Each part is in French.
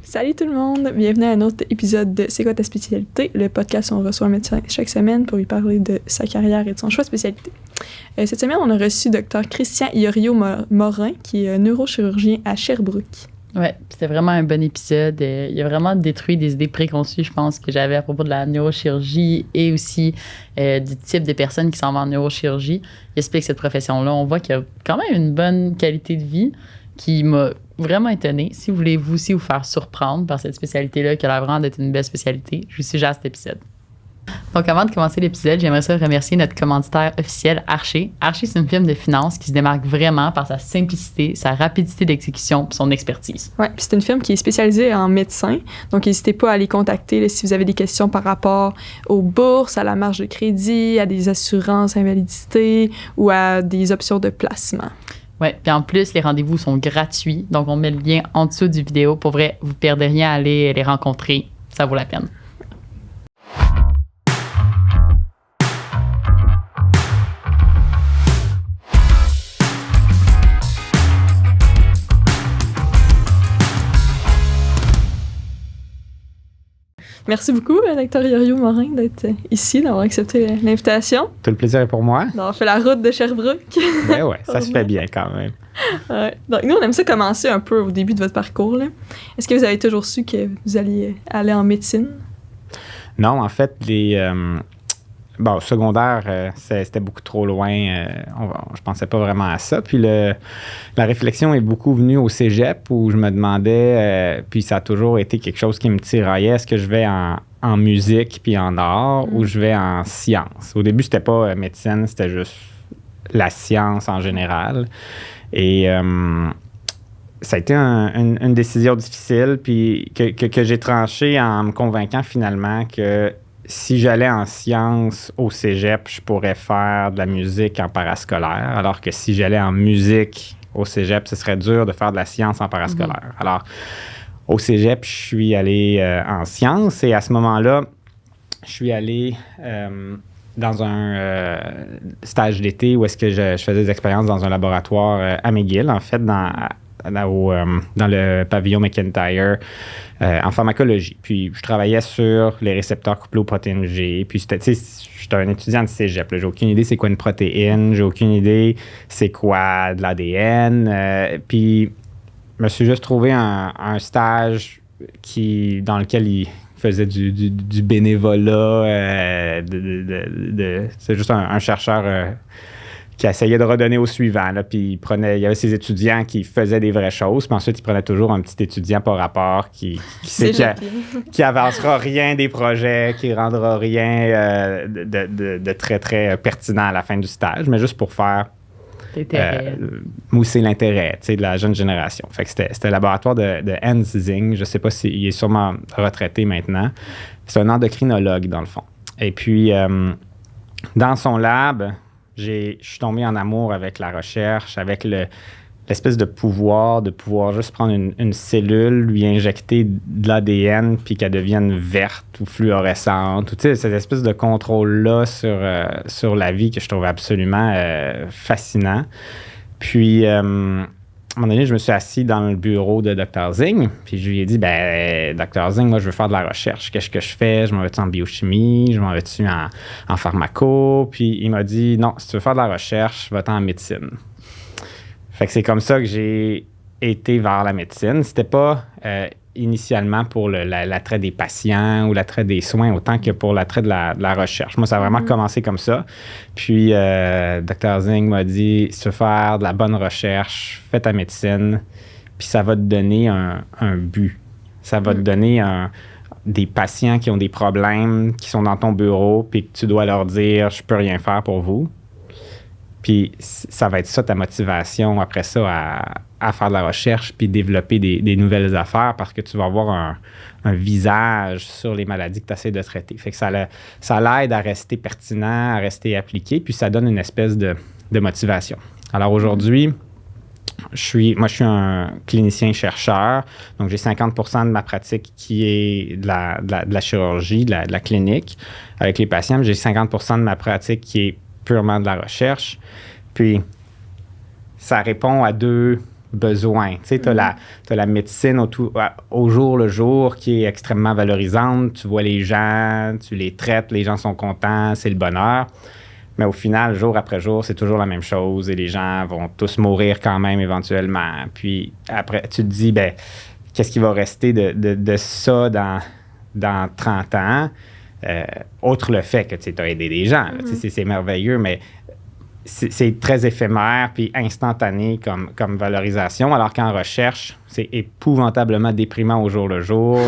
Salut tout le monde, bienvenue à un autre épisode de C'est quoi ta spécialité, le podcast où on reçoit un médecin chaque semaine pour lui parler de sa carrière et de son choix de spécialité. Cette semaine, on a reçu Dr Christian Iorio-Morin, qui est neurochirurgien à Sherbrooke. Ouais, c'était vraiment un bon épisode. Il a vraiment détruit des idées préconçues, je pense, que j'avais à propos de la neurochirurgie et aussi du type de personnes qui s'en vont en neurochirurgie. Il explique cette profession-là. On voit qu'il y a quand même une bonne qualité de vie qui m'a vraiment étonnée. Si vous voulez vous aussi vous faire surprendre par cette spécialité-là, qui a l'air vraiment d'être une belle spécialité, je vous suggère cet épisode. Donc, avant de commencer l'épisode, j'aimerais ça remercier notre commanditaire officiel, Archer. Archer, c'est une firme de finance qui se démarque vraiment par sa simplicité, sa rapidité d'exécution et son expertise. Oui, puis c'est une firme qui est spécialisée en médecins. Donc, n'hésitez pas à les contacter là, si vous avez des questions par rapport aux bourses, à la marge de crédit, à des assurances invalidité ou à des options de placement. Oui, puis en plus, les rendez-vous sont gratuits. Donc, on met le lien en dessous du vidéo. Pour vrai, vous ne perdez rien à aller les rencontrer. Ça vaut la peine. Merci beaucoup, Dr Iorio-Morin, d'être ici, d'avoir accepté l'invitation. Tout le plaisir est pour moi. D'avoir fait la route de Sherbrooke. Ben ouais, ça se fait bien quand même. Ouais. Donc, nous, on aime ça commencer un peu au début de votre parcours, là. Est-ce que vous avez toujours su que vous alliez aller en médecine? Non, en fait, au secondaire, c'était beaucoup trop loin. Je pensais pas vraiment à ça. Puis la réflexion est beaucoup venue au cégep où je me demandais, puis ça a toujours été quelque chose qui me tiraillait, est-ce que je vais en musique puis en art ou je vais en sciences? Au début, c'était pas médecine, c'était juste la science en général. Et ça a été une décision difficile puis que j'ai tranchée en me convainquant finalement que si j'allais en sciences au cégep, je pourrais faire de la musique en parascolaire, alors que si j'allais en musique au cégep, ce serait dur de faire de la science en parascolaire. Alors, au cégep, je suis allé en sciences et à ce moment-là, je suis allé dans un stage d'été où est-ce que je faisais des expériences dans un laboratoire à McGill, en fait, dans le pavillon McIntyre en pharmacologie. Puis, je travaillais sur les récepteurs couplés aux protéines G. Puis, j'étais un étudiant de cégep. Là. J'ai aucune idée c'est quoi une protéine. J'ai aucune idée c'est quoi de l'ADN. Puis, je me suis juste trouvé un stage dans lequel il faisait du bénévolat. C'est juste un chercheur qui essayait de redonner au suivant. Là, puis il y avait ses étudiants qui faisaient des vraies choses, puis ensuite il prenait toujours un petit étudiant par rapport qui avancera rien des projets, qui rendra rien de très, très pertinent à la fin du stage, mais juste pour faire mousser l'intérêt de la jeune génération. Fait que c'était le laboratoire de Hans Zing. Je ne sais pas s'il est sûrement retraité maintenant. C'est un endocrinologue, dans le fond. Et puis, dans son lab, je suis tombé en amour avec la recherche, avec l'espèce de pouvoir juste prendre une cellule, lui injecter de l'ADN, puis qu'elle devienne verte ou fluorescente. Ou, cette espèce de contrôle-là sur la vie que je trouve absolument fascinant. Puis, à un moment donné, je me suis assis dans le bureau de Dr Zing, puis je lui ai dit, Dr Zing, moi, je veux faire de la recherche. Qu'est-ce que je fais? Je m'en vais-tu en biochimie? Je m'en vais-tu en pharmaco? Puis il m'a dit, non, si tu veux faire de la recherche, va-t'en en médecine. Fait que c'est comme ça que j'ai été vers la médecine. C'était pas initialement pour l'attrait des patients ou l'attrait des soins autant que pour l'attrait de la recherche. Moi, ça a vraiment commencé comme ça. Puis, Dr Zing m'a dit, si tu veux faire de la bonne recherche, fais ta médecine, puis ça va te donner un but. Ça va te donner des patients qui ont des problèmes, qui sont dans ton bureau, puis que tu dois leur dire, je peux rien faire pour vous. Puis ça va être ça ta motivation après ça à faire de la recherche puis développer des nouvelles affaires parce que tu vas avoir un visage sur les maladies que tu essaies de traiter. Fait que ça l'aide à rester pertinent, à rester appliqué, puis ça donne une espèce de motivation. Alors aujourd'hui, je suis un clinicien-chercheur, donc j'ai 50% de ma pratique qui est de la chirurgie, de la clinique avec les patients, mais j'ai 50% de ma pratique qui est purement de la recherche. Puis, ça répond à deux besoins. Tu sais, t'as la médecine au jour le jour qui est extrêmement valorisante. Tu vois les gens, tu les traites, les gens sont contents, c'est le bonheur. Mais au final, jour après jour, c'est toujours la même chose et les gens vont tous mourir quand même éventuellement. Puis après, tu te dis, ben, qu'est-ce qui va rester de ça dans 30 ans? Outre le fait que tu as aidé des gens, là, c'est merveilleux, mais c'est très éphémère puis instantané comme valorisation, alors qu'en recherche, c'est épouvantablement déprimant au jour le jour.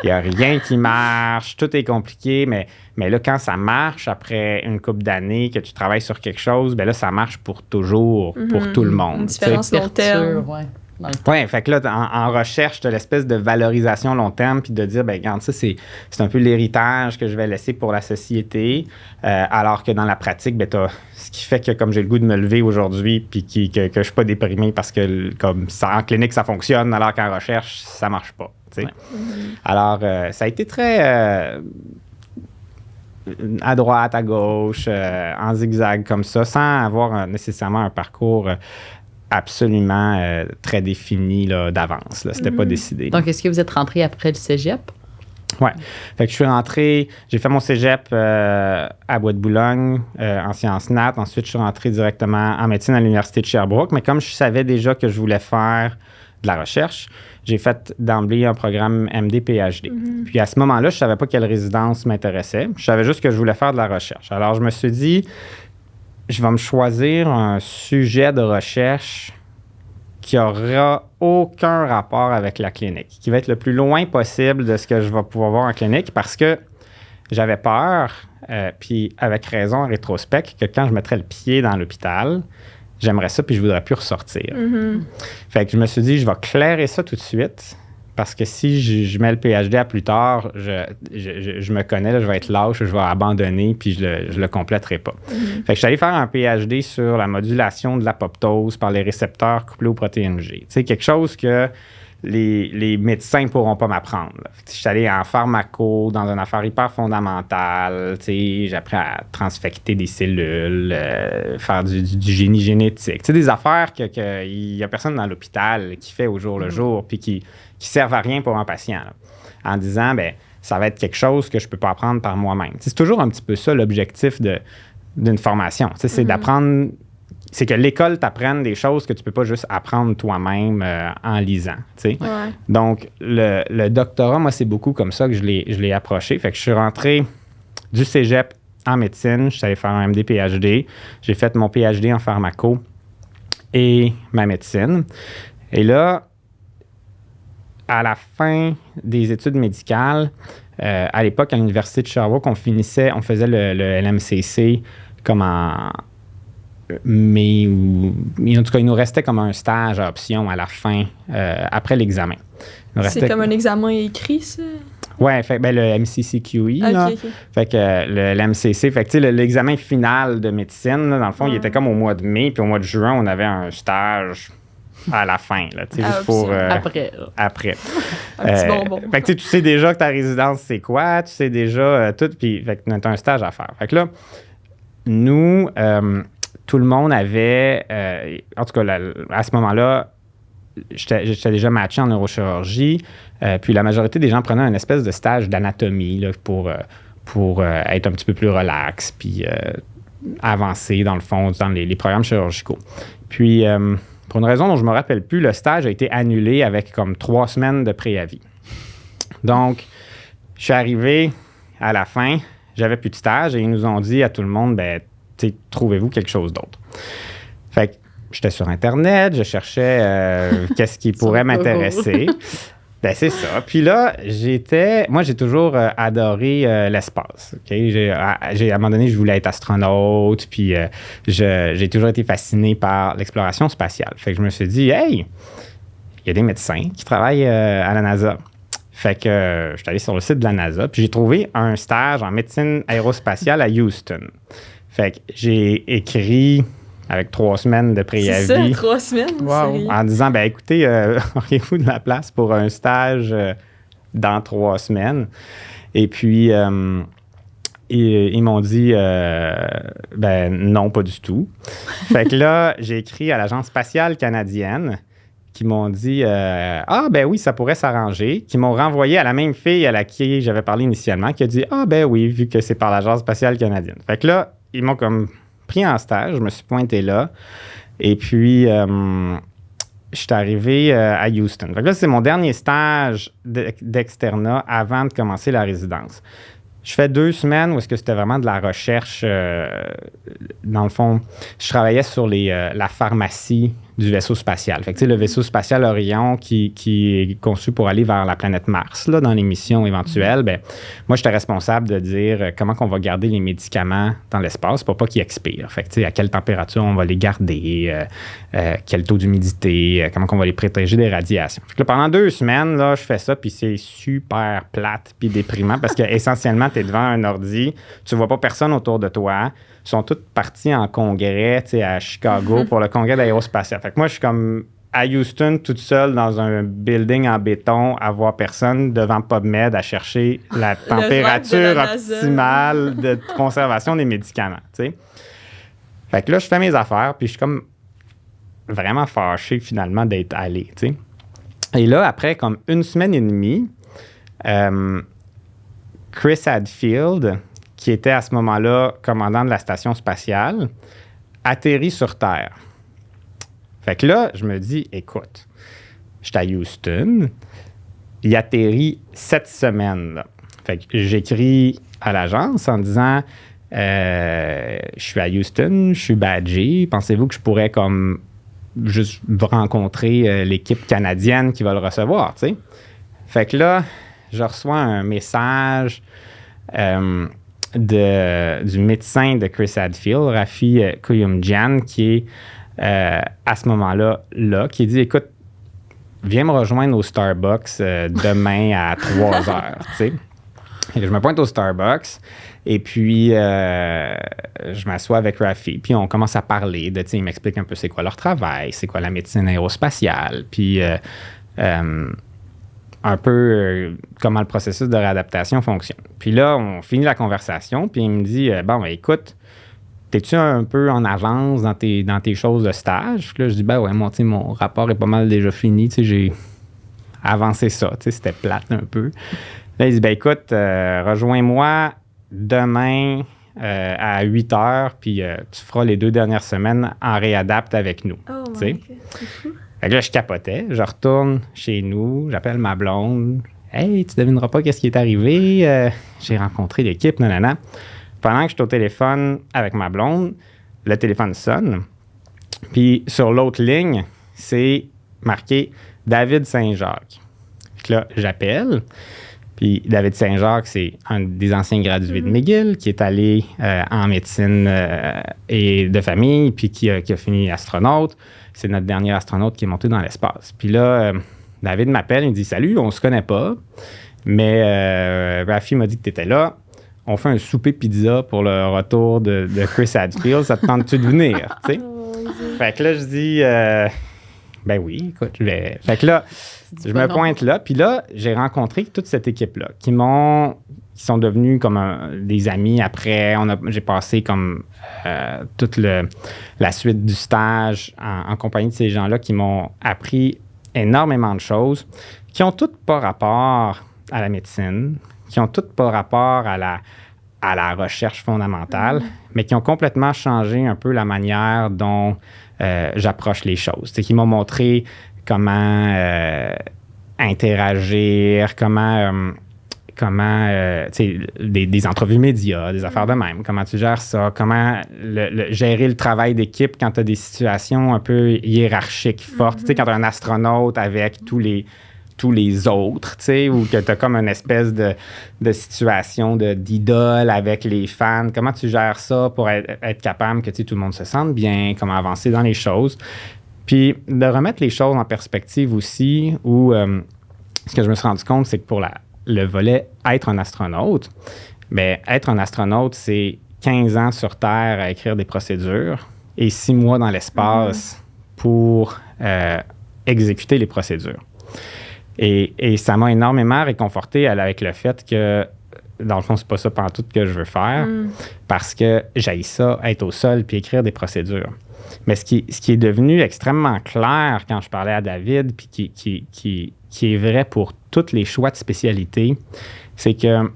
Il n'y a rien qui marche, tout est compliqué, mais là, quand ça marche, après une couple d'années que tu travailles sur quelque chose, ben là, ça marche pour toujours, pour tout le monde. Une différence long terme. Oui, fait que là, en recherche, tu as l'espèce de valorisation long terme, puis de dire, ben regarde, ça, c'est un peu l'héritage que je vais laisser pour la société, alors que dans la pratique, ben ce qui fait que comme j'ai le goût de me lever aujourd'hui, puis que je suis pas déprimé parce que comme ça, en clinique, ça fonctionne, alors qu'en recherche, ça marche pas. Tu sais. Ouais. Alors, ça a été très... à droite, à gauche, en zigzag comme ça, sans avoir nécessairement un parcours... absolument très défini là, d'avance. Là. C'était pas décidé. Donc, est-ce que vous êtes rentré après le cégep? Oui. Fait que je suis rentré, j'ai fait mon cégep à Bois-de-Boulogne en sciences nat. Ensuite, je suis rentré directement en médecine à l'Université de Sherbrooke. Mais comme je savais déjà que je voulais faire de la recherche, j'ai fait d'emblée un programme MD-PhD. Puis à ce moment-là, je savais pas quelle résidence m'intéressait. Je savais juste que je voulais faire de la recherche. Alors, je me suis dit... je vais me choisir un sujet de recherche qui n'aura aucun rapport avec la clinique, qui va être le plus loin possible de ce que je vais pouvoir voir en clinique parce que j'avais peur, puis avec raison en rétrospect, que quand je mettrais le pied dans l'hôpital, j'aimerais ça puis je ne voudrais plus ressortir. Fait que je me suis dit, je vais clairer ça tout de suite. Parce que si je mets le PhD à plus tard, je me connais, là, je vais être lâche, je vais abandonner, puis je le compléterai pas. Fait que je suis allé faire un PhD sur la modulation de l'apoptose par les récepteurs couplés aux protéines G. C'est quelque chose que les médecins ne pourront pas m'apprendre. Je suis allé en pharmaco, dans une affaire hyper fondamentale. J'ai appris à transfecter des cellules, faire du génie génétique. Des affaires qu'il n'y a personne dans l'hôpital qui fait au jour le jour, puis qui servent à rien pour un patient. Là, en disant, ben ça va être quelque chose que je ne peux pas apprendre par moi-même. C'est toujours un petit peu ça l'objectif d'une formation. C'est d'apprendre... c'est que l'école t'apprenne des choses que tu peux pas juste apprendre toi-même en lisant. Ouais. Donc, le doctorat, moi, c'est beaucoup comme ça que je l'ai approché. Fait que je suis rentré du cégep en médecine. Je suis allé faire un MD-PhD. J'ai fait mon PhD en pharmaco et ma médecine. Et là, à la fin des études médicales, à l'époque, à l'Université de Sherbrooke, on faisait le LMCC comme en... mais en tout cas, il nous restait comme un stage à option à la fin, après l'examen. C'est comme un examen écrit, ça? Oui, le MCCQE. Okay. Fait que le MCC, fait que l'examen final de médecine, là, dans le fond, il était comme au mois de mai, puis au mois de juin, on avait un stage à la fin, là, juste pour... après. Un petit bonbon. Fait que tu sais déjà que ta résidence, c'est quoi, tu sais déjà tout, puis fait que tu as un stage à faire. Fait que là, nous... tout le monde avait, en tout cas, à ce moment-là, j'étais déjà matché en neurochirurgie, puis la majorité des gens prenaient une espèce de stage d'anatomie là, pour être un petit peu plus relax, puis avancer, dans le fond, dans les programmes chirurgicaux. Puis, pour une raison dont je ne me rappelle plus, le stage a été annulé avec comme 3 semaines de préavis. Donc, je suis arrivé à la fin, j'avais plus de stage, et ils nous ont dit à tout le monde, ben trouvez-vous quelque chose d'autre. Fait que j'étais sur Internet, je cherchais qu'est-ce qui pourrait m'intéresser. Ben c'est ça. Puis là, moi, j'ai toujours adoré l'espace. Okay? À un moment donné, je voulais être astronaute, puis j'ai toujours été fasciné par l'exploration spatiale. Fait que je me suis dit, hey, il y a des médecins qui travaillent à la NASA. Fait que je suis allé sur le site de la NASA, puis j'ai trouvé un stage en médecine aérospatiale à Houston. Fait que j'ai écrit avec 3 semaines de préavis. C'est ça, 3 semaines? Wow. En disant, ben écoutez, auriez-vous de la place pour un stage dans 3 semaines? Et puis, ils m'ont dit, ben non, pas du tout. Fait que là, j'ai écrit à l'Agence spatiale canadienne. qui m'ont dit ah, ben oui, ça pourrait s'arranger, qui m'ont renvoyé à la même fille à laquelle j'avais parlé initialement, qui a dit ah, ben oui, vu que c'est par l'Agence spatiale canadienne. Fait que là, ils m'ont comme pris en stage, je me suis pointé là, et puis je suis arrivé à Houston. Fait que là, c'est mon dernier stage d'externat avant de commencer la résidence. Je fais 2 semaines où est-ce que c'était vraiment de la recherche. Dans le fond, je travaillais sur la pharmacie du vaisseau spatial. Fait que, tu sais, le vaisseau spatial Orion qui est conçu pour aller vers la planète Mars, là, dans les missions éventuelles, ben, moi, j'étais responsable de dire comment on va garder les médicaments dans l'espace pour pas qu'ils expirent. Fait que, tu sais, à quelle température on va les garder, quel taux d'humidité, comment on va les protéger des radiations. Fait que là, pendant 2 semaines, là, je fais ça, puis c'est super plate puis déprimant parce que essentiellement, tu es devant un ordi, tu vois pas personne autour de toi. Ils sont tous partis en congrès, tu sais, à Chicago pour le congrès d'aérospatial. Fait que moi, je suis comme à Houston, toute seule dans un building en béton, à voir personne devant PubMed à chercher la température optimale de conservation des médicaments, tu sais. Fait que là, je fais mes affaires, puis je suis comme vraiment fâché finalement d'être allé, tu sais. Et là, après comme 1 semaine et demie, Chris Hadfield, qui était à ce moment-là commandant de la station spatiale, atterrit sur Terre. Fait que là, je me dis, écoute, j'étais à Houston, il atterrit cette semaine, là. Fait que j'écris à l'agence en disant, je suis à Houston, je suis badgé, pensez-vous que je pourrais comme juste rencontrer l'équipe canadienne qui va le recevoir, tu sais? Fait que là, je reçois un message du médecin de Chris Hadfield, Rafi Kuyumjian, qui est à ce moment-là, qui dit, écoute, viens me rejoindre au Starbucks demain à 3 heures, tu sais. Et je me pointe au Starbucks et puis je m'assois avec Rafi, puis on commence à parler de, tu sais, il m'explique un peu c'est quoi leur travail, c'est quoi la médecine aérospatiale, puis un peu comment le processus de réadaptation fonctionne. Puis là, on finit la conversation, puis il me dit bon, ben, écoute, t'es-tu un peu en avance dans tes choses de stage? Puis là, je dis ben ouais, mon rapport est pas mal déjà fini, tu sais, j'ai avancé ça, tu sais, c'était plate un peu. Là, il dit ben écoute, rejoins-moi demain à 8 heures, puis tu feras les 2 dernières semaines en réadapte avec nous. Oh tu sais. my God, c'est fou. Fait que là, je capotais. Je retourne chez nous, j'appelle ma blonde. Hey, tu devineras pas qu'est-ce qui est arrivé. J'ai rencontré l'équipe, nanana. Pendant que je suis au téléphone avec ma blonde, le téléphone sonne. Puis sur l'autre ligne, c'est marqué David Saint-Jacques. Fait que là, j'appelle. Puis David Saint-Jacques, c'est un des anciens gradués de McGill qui est allé en médecine et de famille, puis qui a fini astronaute. C'est notre dernier astronaute qui est monté dans l'espace. Puis là, David m'appelle, il me dit « Salut, on se connaît pas, mais Rafi m'a dit que tu étais là. On fait un souper pizza pour le retour de Chris Hadfield. Ça te tente-tu de venir? » Fait que là, je dis ben oui, écoute, je vais. Fait que là, je me pointe là. Puis là, j'ai rencontré toute cette équipe-là qui sont devenus comme des amis après. J'ai passé comme toute la suite du stage en compagnie de ces gens-là qui m'ont appris énormément de choses, qui ont toutes pas rapport à la médecine, qui ont toutes pas rapport à la recherche fondamentale, mais qui ont complètement changé un peu la manière dont j'approche les choses. C'est qui m'ont montré comment interagir, comment des entrevues médias, des affaires de même, comment tu gères ça, comment gérer le travail d'équipe quand tu as des situations un peu hiérarchiques fortes, tu sais, quand tu as un astronaute avec tous les autres, tu sais, ou que tu as comme une espèce de situation d'idole avec les fans. Comment tu gères ça pour être capable que, tu sais, tout le monde se sente bien, comment avancer dans les choses. Puis de remettre les choses en perspective aussi, où ce que je me suis rendu compte, c'est que pour le volet être un astronaute, bien, être un astronaute, c'est 15 ans sur Terre à écrire des procédures et 6 mois dans l'espace pour exécuter les procédures. Et ça m'a énormément réconforté avec le fait que, dans le fond, c'est pas ça pantoute que je veux faire, parce que j'haïs ça, être au sol puis écrire des procédures. Mais ce qui est devenu extrêmement clair quand je parlais à David, puis qui est vrai pour tous les choix de spécialité, c'est que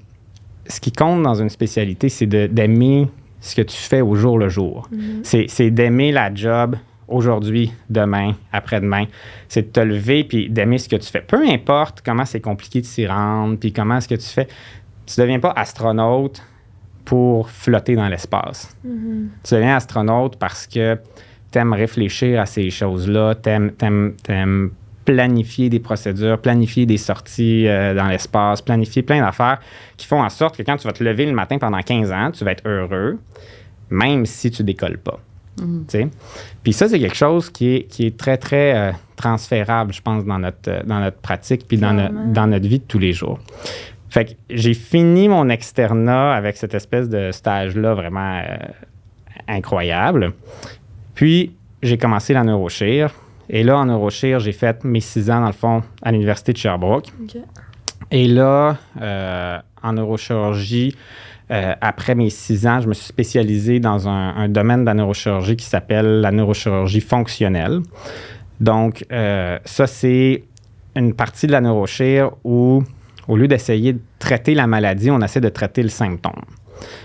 ce qui compte dans une spécialité, c'est d'aimer ce que tu fais au jour le jour. C'est d'aimer la job aujourd'hui, demain, après-demain. C'est de te lever puis d'aimer ce que tu fais. Peu importe comment c'est compliqué de s'y rendre, puis comment est-ce que tu fais. Tu ne deviens pas astronaute pour flotter dans l'espace. Tu deviens astronaute parce que tu aimes réfléchir à ces choses-là, tu aimes planifier des procédures, planifier des sorties dans l'espace, planifier plein d'affaires qui font en sorte que quand tu vas te lever le matin pendant 15 ans, tu vas être heureux, même si tu ne décolles pas. Puis ça, c'est quelque chose qui est très, très transférable, je pense, dans notre pratique puis dans notre vie de tous les jours. Fait que j'ai fini mon externat avec cette espèce de stage-là vraiment incroyable. Puis, j'ai commencé la neurochir. Et là, en neurochir, j'ai fait mes 6 ans, dans le fond, à l'Université de Sherbrooke. OK. Et là, en neurochirurgie, après mes 6 ans, je me suis spécialisé dans un domaine de la neurochirurgie qui s'appelle la neurochirurgie fonctionnelle. Donc, ça, c'est une partie de la neurochir où, au lieu d'essayer de traiter la maladie, on essaie de traiter le symptôme.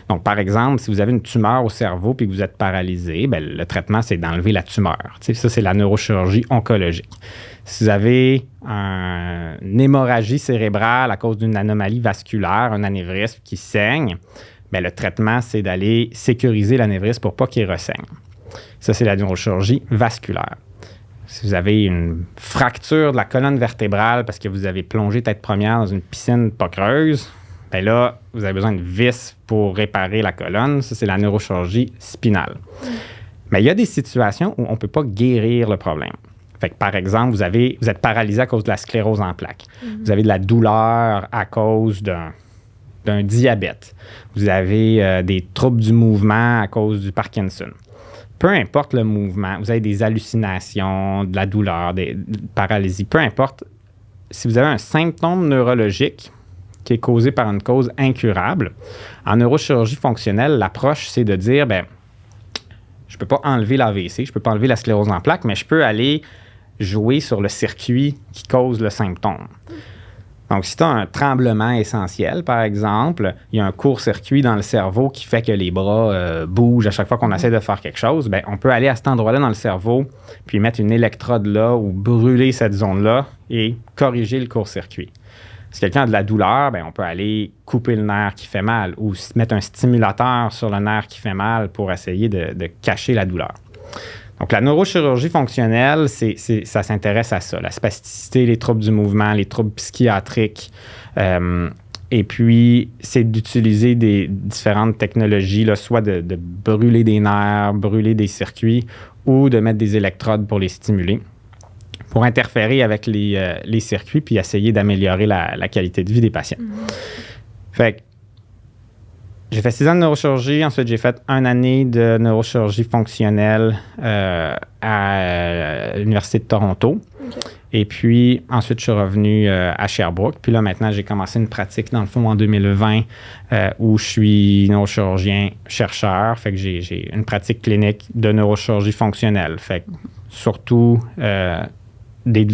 Donc, par exemple, si vous avez une tumeur au cerveau puis que vous êtes paralysé, bien, le traitement, c'est d'enlever la tumeur. Tu sais, ça, c'est la neurochirurgie oncologique. Si vous avez une hémorragie cérébrale à cause d'une anomalie vasculaire, un anévrisme qui saigne, bien, le traitement, c'est d'aller sécuriser l'anévrisme pour pas qu'il ressaigne. Ça, c'est la neurochirurgie vasculaire. Si vous avez une fracture de la colonne vertébrale parce que vous avez plongé tête première dans une piscine pas creuse, bien là, vous avez besoin de vis pour réparer la colonne. Ça, c'est la neurochirurgie spinale. Mais il y a des situations où on ne peut pas guérir le problème. Fait que, par exemple, vous êtes paralysé à cause de la sclérose en plaques. Vous avez de la douleur à cause d'un diabète. Vous avez des troubles du mouvement à cause du Parkinson. Peu importe le mouvement, vous avez des hallucinations, de la douleur, des paralysies, peu importe. Si vous avez un symptôme neurologique qui est causé par une cause incurable, en neurochirurgie fonctionnelle, l'approche, c'est de dire, bien, je ne peux pas enlever l'AVC, je ne peux pas enlever la sclérose en plaques, mais je peux aller jouer sur le circuit qui cause le symptôme. Donc, si tu as un tremblement essentiel, par exemple, il y a un court-circuit dans le cerveau qui fait que les bras bougent à chaque fois qu'on essaie de faire quelque chose, bien, on peut aller à cet endroit-là dans le cerveau, puis mettre une électrode là ou brûler cette zone-là et corriger le court-circuit. Si quelqu'un a de la douleur, bien, on peut aller couper le nerf qui fait mal ou mettre un stimulateur sur le nerf qui fait mal pour essayer de cacher la douleur. Donc, la neurochirurgie fonctionnelle, ça s'intéresse à ça, la spasticité, les troubles du mouvement, les troubles psychiatriques. Et puis, c'est d'utiliser des différentes technologies, là, soit de brûler des nerfs, brûler des circuits ou de mettre des électrodes pour les stimuler, pour interférer avec les circuits puis essayer d'améliorer la qualité de vie des patients. Fait que, j'ai fait 6 ans de neurochirurgie. Ensuite, j'ai fait 1 année de neurochirurgie fonctionnelle à l'Université de Toronto. Okay. Et puis, ensuite, je suis revenu à Sherbrooke. Puis là, maintenant, j'ai commencé une pratique, dans le fond, en 2020, où je suis neurochirurgien-chercheur. Fait que j'ai une pratique clinique de neurochirurgie fonctionnelle. Fait que surtout de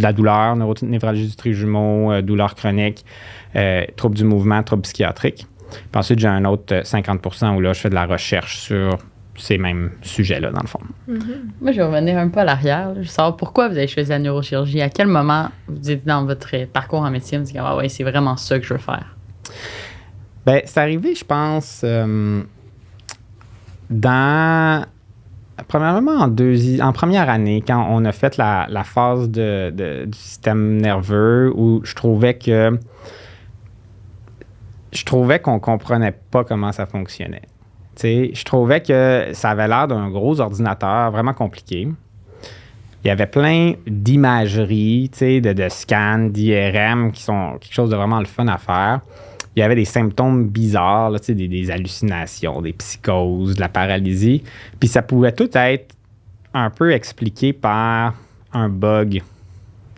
la douleur, névralgie du trijumeau, douleur chronique, troubles du mouvement, troubles psychiatriques. Puis ensuite, j'ai un autre 50% où là, je fais de la recherche sur ces mêmes sujets-là, dans le fond. Moi, je vais revenir un peu à l'arrière. Je veux savoir pourquoi vous avez choisi la neurochirurgie. À quel moment vous êtes dans votre parcours en médecine, vous dites ah ouais, c'est vraiment ça que je veux faire? Bien, c'est arrivé, je pense, premièrement, en première année, quand on a fait la phase du système nerveux, où je trouvais qu'on ne comprenait pas comment ça fonctionnait. T'sais, je trouvais que ça avait l'air d'un gros ordinateur vraiment compliqué. Il y avait plein d'imageries, de scans, d'IRM qui sont quelque chose de vraiment le fun à faire. Il y avait des symptômes bizarres, là, des hallucinations, des psychoses, de la paralysie. Puis ça pouvait tout être un peu expliqué par un bug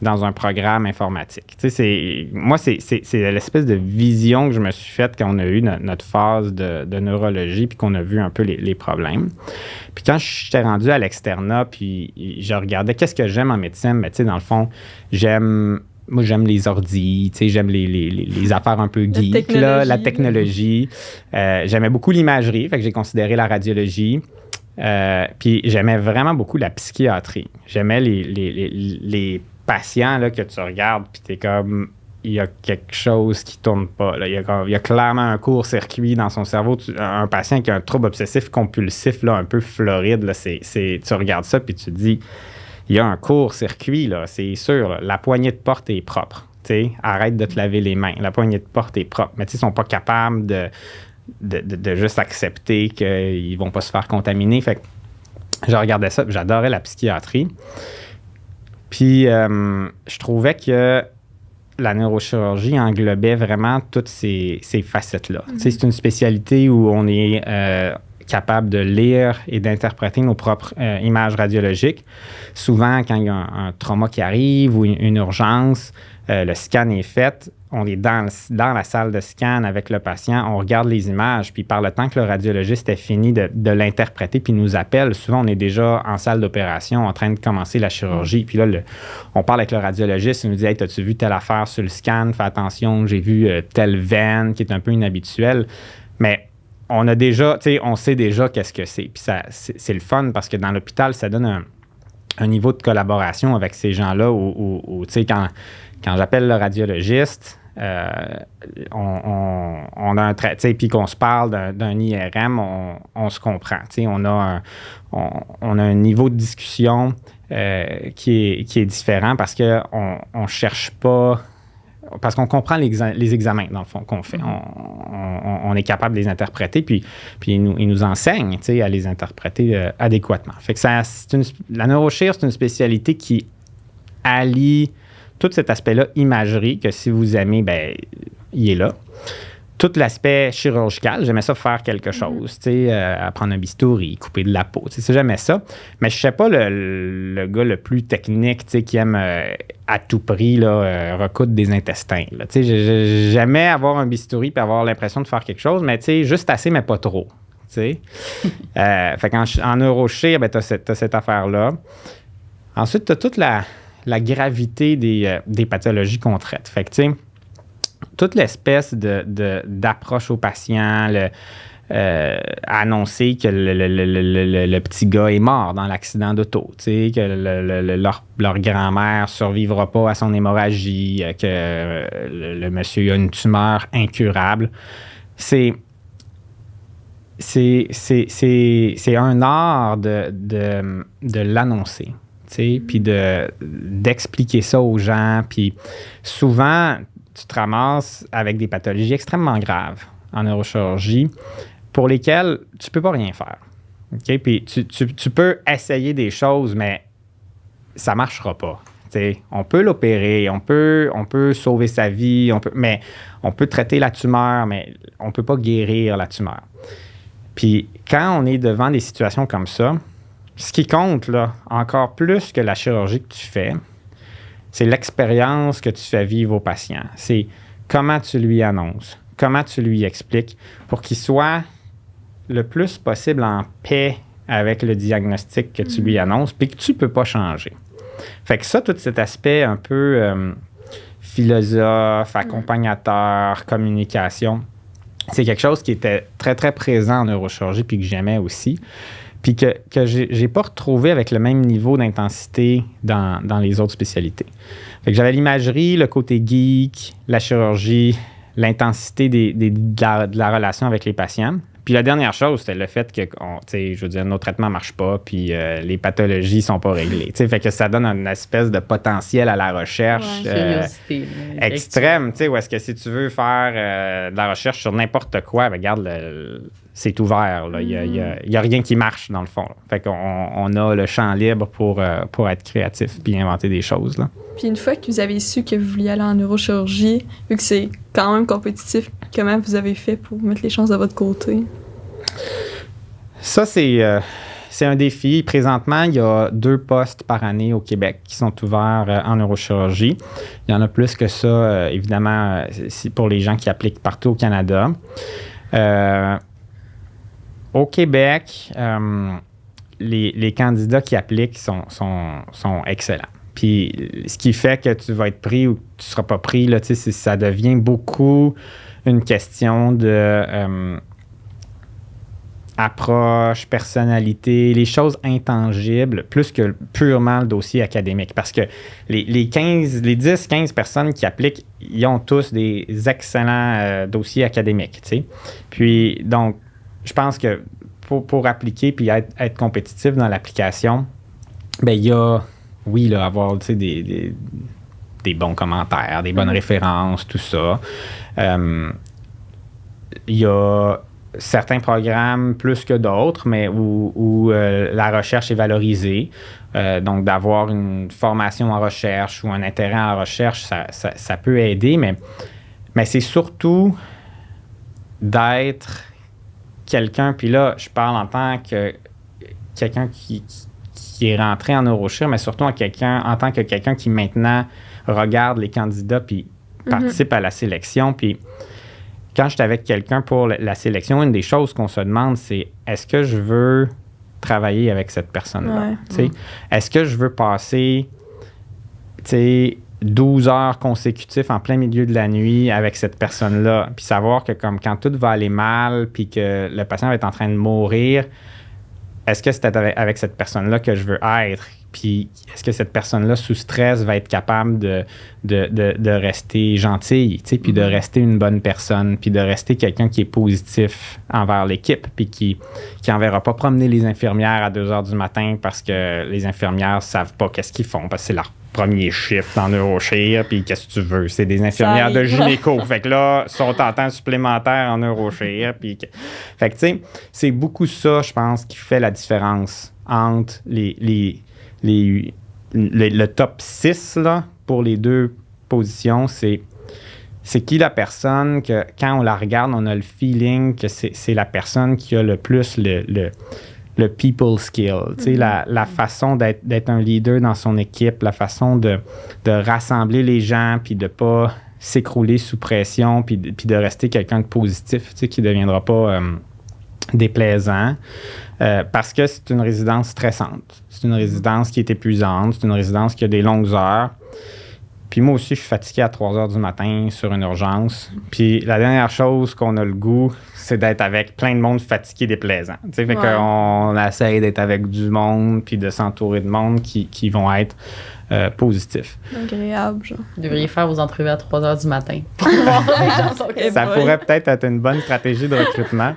dans un programme informatique. Tu sais, moi, c'est l'espèce de vision que je me suis faite quand on a eu notre phase de neurologie puis qu'on a vu un peu les problèmes. Puis quand j'étais rendu à l'externat puis je regardais qu'est-ce que j'aime en médecine, mais tu sais, dans le fond, j'aime les ordis, tu sais, j'aime les affaires un peu geek, la technologie. J'aimais beaucoup l'imagerie, fait que j'ai considéré la radiologie. Puis j'aimais vraiment beaucoup la psychiatrie. J'aimais les patients là, que tu regardes, puis t'es comme, il y a quelque chose qui tourne pas. Là. Il y a clairement un court-circuit dans son cerveau. Un patient qui a un trouble obsessif-compulsif là, un peu floride, là, tu regardes ça, puis tu te dis, il y a un court-circuit, là, c'est sûr. Là. La poignée de porte est propre. T'sais, arrête de te laver les mains. La poignée de porte est propre. Mais ils ne sont pas capables de juste accepter qu'ils ne vont pas se faire contaminer. Fait que je regardais ça, j'adorais la psychiatrie. Puis, je trouvais que la neurochirurgie englobait vraiment toutes ces facettes-là. Mm-hmm. C'est une spécialité où on est capable de lire et d'interpréter nos propres images radiologiques. Souvent, quand il y a un trauma qui arrive ou une urgence, le scan est fait. On est dans la salle de scan avec le patient, on regarde les images, puis par le temps que le radiologiste ait fini de l'interpréter puis nous appelle, souvent on est déjà en salle d'opération en train de commencer la chirurgie. Puis là, on parle avec le radiologiste, il nous dit « Hey, t'as-tu vu telle affaire sur le scan? Fais attention, j'ai vu telle veine qui est un peu inhabituelle. » Mais on a déjà, tu sais, on sait déjà qu'est-ce que c'est. Puis c'est le fun parce que dans l'hôpital, ça donne un niveau de collaboration avec ces gens-là où tu sais, quand j'appelle le radiologiste, on a un trait, puis qu'on se parle d'un IRM, on se comprend. On a un niveau de discussion qui est différent parce qu'on ne cherche pas. Parce qu'on comprend les examens, dans le fond, qu'on fait. On est capable de les interpréter, puis ils nous enseignent à les interpréter adéquatement. Fait que la neurochir, c'est une spécialité qui allie tout cet aspect-là, imagerie, que si vous aimez, ben il est là. Tout l'aspect chirurgical, j'aimais ça faire quelque chose, prendre un bistouri, couper de la peau, j'aimais ça. Mais je ne sais pas le gars le plus technique, qui aime à tout prix recoudre des intestins. J'aimais avoir un bistouri et avoir l'impression de faire quelque chose, mais juste assez, mais pas trop. Fait qu'en neurochir, ben, tu as cette affaire-là. Ensuite, tu as toute la gravité des pathologies qu'on traite. Fait que, tu sais, toute l'espèce d'approche au patient, annoncer que le petit gars est mort dans l'accident d'auto, tu sais, que leur grand-mère ne survivra pas à son hémorragie, que le monsieur a une tumeur incurable. C'est un art de l'annoncer. Puis d'expliquer ça aux gens. Puis souvent, tu te ramasses avec des pathologies extrêmement graves en neurochirurgie pour lesquelles tu ne peux pas rien faire. Okay? Puis tu peux essayer des choses, mais ça ne marchera pas. On peut l'opérer, on peut sauver sa vie, mais on peut traiter la tumeur, mais on ne peut pas guérir la tumeur. Puis quand on est devant des situations comme ça, ce qui compte, là, encore plus que la chirurgie que tu fais, c'est l'expérience que tu fais vivre au patient. C'est comment tu lui annonces, comment tu lui expliques pour qu'il soit le plus possible en paix avec le diagnostic que tu lui annonces puis que tu ne peux pas changer. Fait que ça, tout cet aspect un peu philosophe, accompagnateur, communication, c'est quelque chose qui était très, très présent en neurochirurgie puis que j'aimais aussi. Puis que j'ai pas retrouvé avec le même niveau d'intensité dans les autres spécialités. Fait que j'avais l'imagerie, le côté geek, la chirurgie, l'intensité de la relation avec les patients. Puis la dernière chose, c'était le fait que, je veux dire, nos traitements ne marchent pas, puis les pathologies ne sont pas réglées. Fait que ça donne une espèce de potentiel à la recherche extrême. Où est-ce que si tu veux faire de la recherche sur n'importe quoi, regarde, c'est ouvert. Il n'y a rien qui marche, dans le fond. Là. Fait qu'on a le champ libre pour être créatif puis inventer des choses. Là. Puis une fois que vous avez su que vous vouliez aller en neurochirurgie, vu que c'est quand même compétitif, comment vous avez fait pour mettre les chances de votre côté? Ça, c'est c'est un défi. Présentement, il y a 2 postes par année au Québec qui sont ouverts en neurochirurgie. Il y en a plus que ça, évidemment, pour les gens qui appliquent partout au Canada. Au Québec, les candidats qui appliquent sont excellents. Puis ce qui fait que tu vas être pris ou que tu ne seras pas pris, là, ça devient beaucoup une question de approche, personnalité, les choses intangibles, plus que purement le dossier académique. Parce que les 10-15 personnes qui appliquent, ils ont tous des excellents dossiers académiques. Tu sais. Puis, donc, je pense que pour appliquer puis être compétitif dans l'application, bien, il y a, oui, là, avoir des bons commentaires, des bonnes références, tout ça. Il y a certains programmes plus que d'autres, mais où la recherche est valorisée. Donc, d'avoir une formation en recherche ou un intérêt en recherche, ça peut aider, mais c'est surtout d'être quelqu'un, puis là, je parle en tant que quelqu'un qui est rentré en neurochir, mais surtout en tant que quelqu'un qui maintenant regarde les candidats puis participe à la sélection. Puis quand je suis avec quelqu'un pour la sélection, une des choses qu'on se demande, c'est est-ce que je veux travailler avec cette personne-là? Ouais. Est-ce que je veux passer 12 heures consécutives en plein milieu de la nuit avec cette personne-là, puis savoir que comme quand tout va aller mal, puis que le patient va être en train de mourir, est-ce que c'est avec cette personne-là que je veux être? Puis est-ce que cette personne-là, sous stress, va être capable de rester gentille, puis de rester une bonne personne, puis de rester quelqu'un qui est positif envers l'équipe, puis qui n'enverra pas promener les infirmières à 2 heures du matin parce que les infirmières ne savent pas qu'est-ce qu'ils font, parce que c'est leur premier shift en neurochir, puis qu'est-ce que tu veux? C'est des infirmières de gynéco. Fait que là, sont en temps supplémentaire en neurochir. Fait que, tu sais, c'est beaucoup ça, je pense, qui fait la différence entre le top 6 là, pour les 2 positions. C'est qui la personne que, quand on la regarde, on a le feeling que c'est la personne qui a le plus le people skill, tu sais, la façon d'être un leader dans son équipe, la façon de rassembler les gens, puis de pas s'écrouler sous pression, puis de rester quelqu'un de positif, tu sais, qui ne deviendra pas déplaisant, parce que c'est une résidence stressante. C'est une résidence qui est épuisante, c'est une résidence qui a des longues heures. Puis moi aussi, je suis fatigué à 3 heures du matin sur une urgence. Puis la dernière chose qu'on a le goût, c'est d'être avec plein de monde fatigué, déplaisant. Tu sais, fait qu'on essaie d'être avec du monde puis de s'entourer de monde qui vont être positifs. Agréable, genre. Vous devriez faire vos entrevues à 3 heures du matin. Ça pourrait peut-être être une bonne stratégie de recrutement.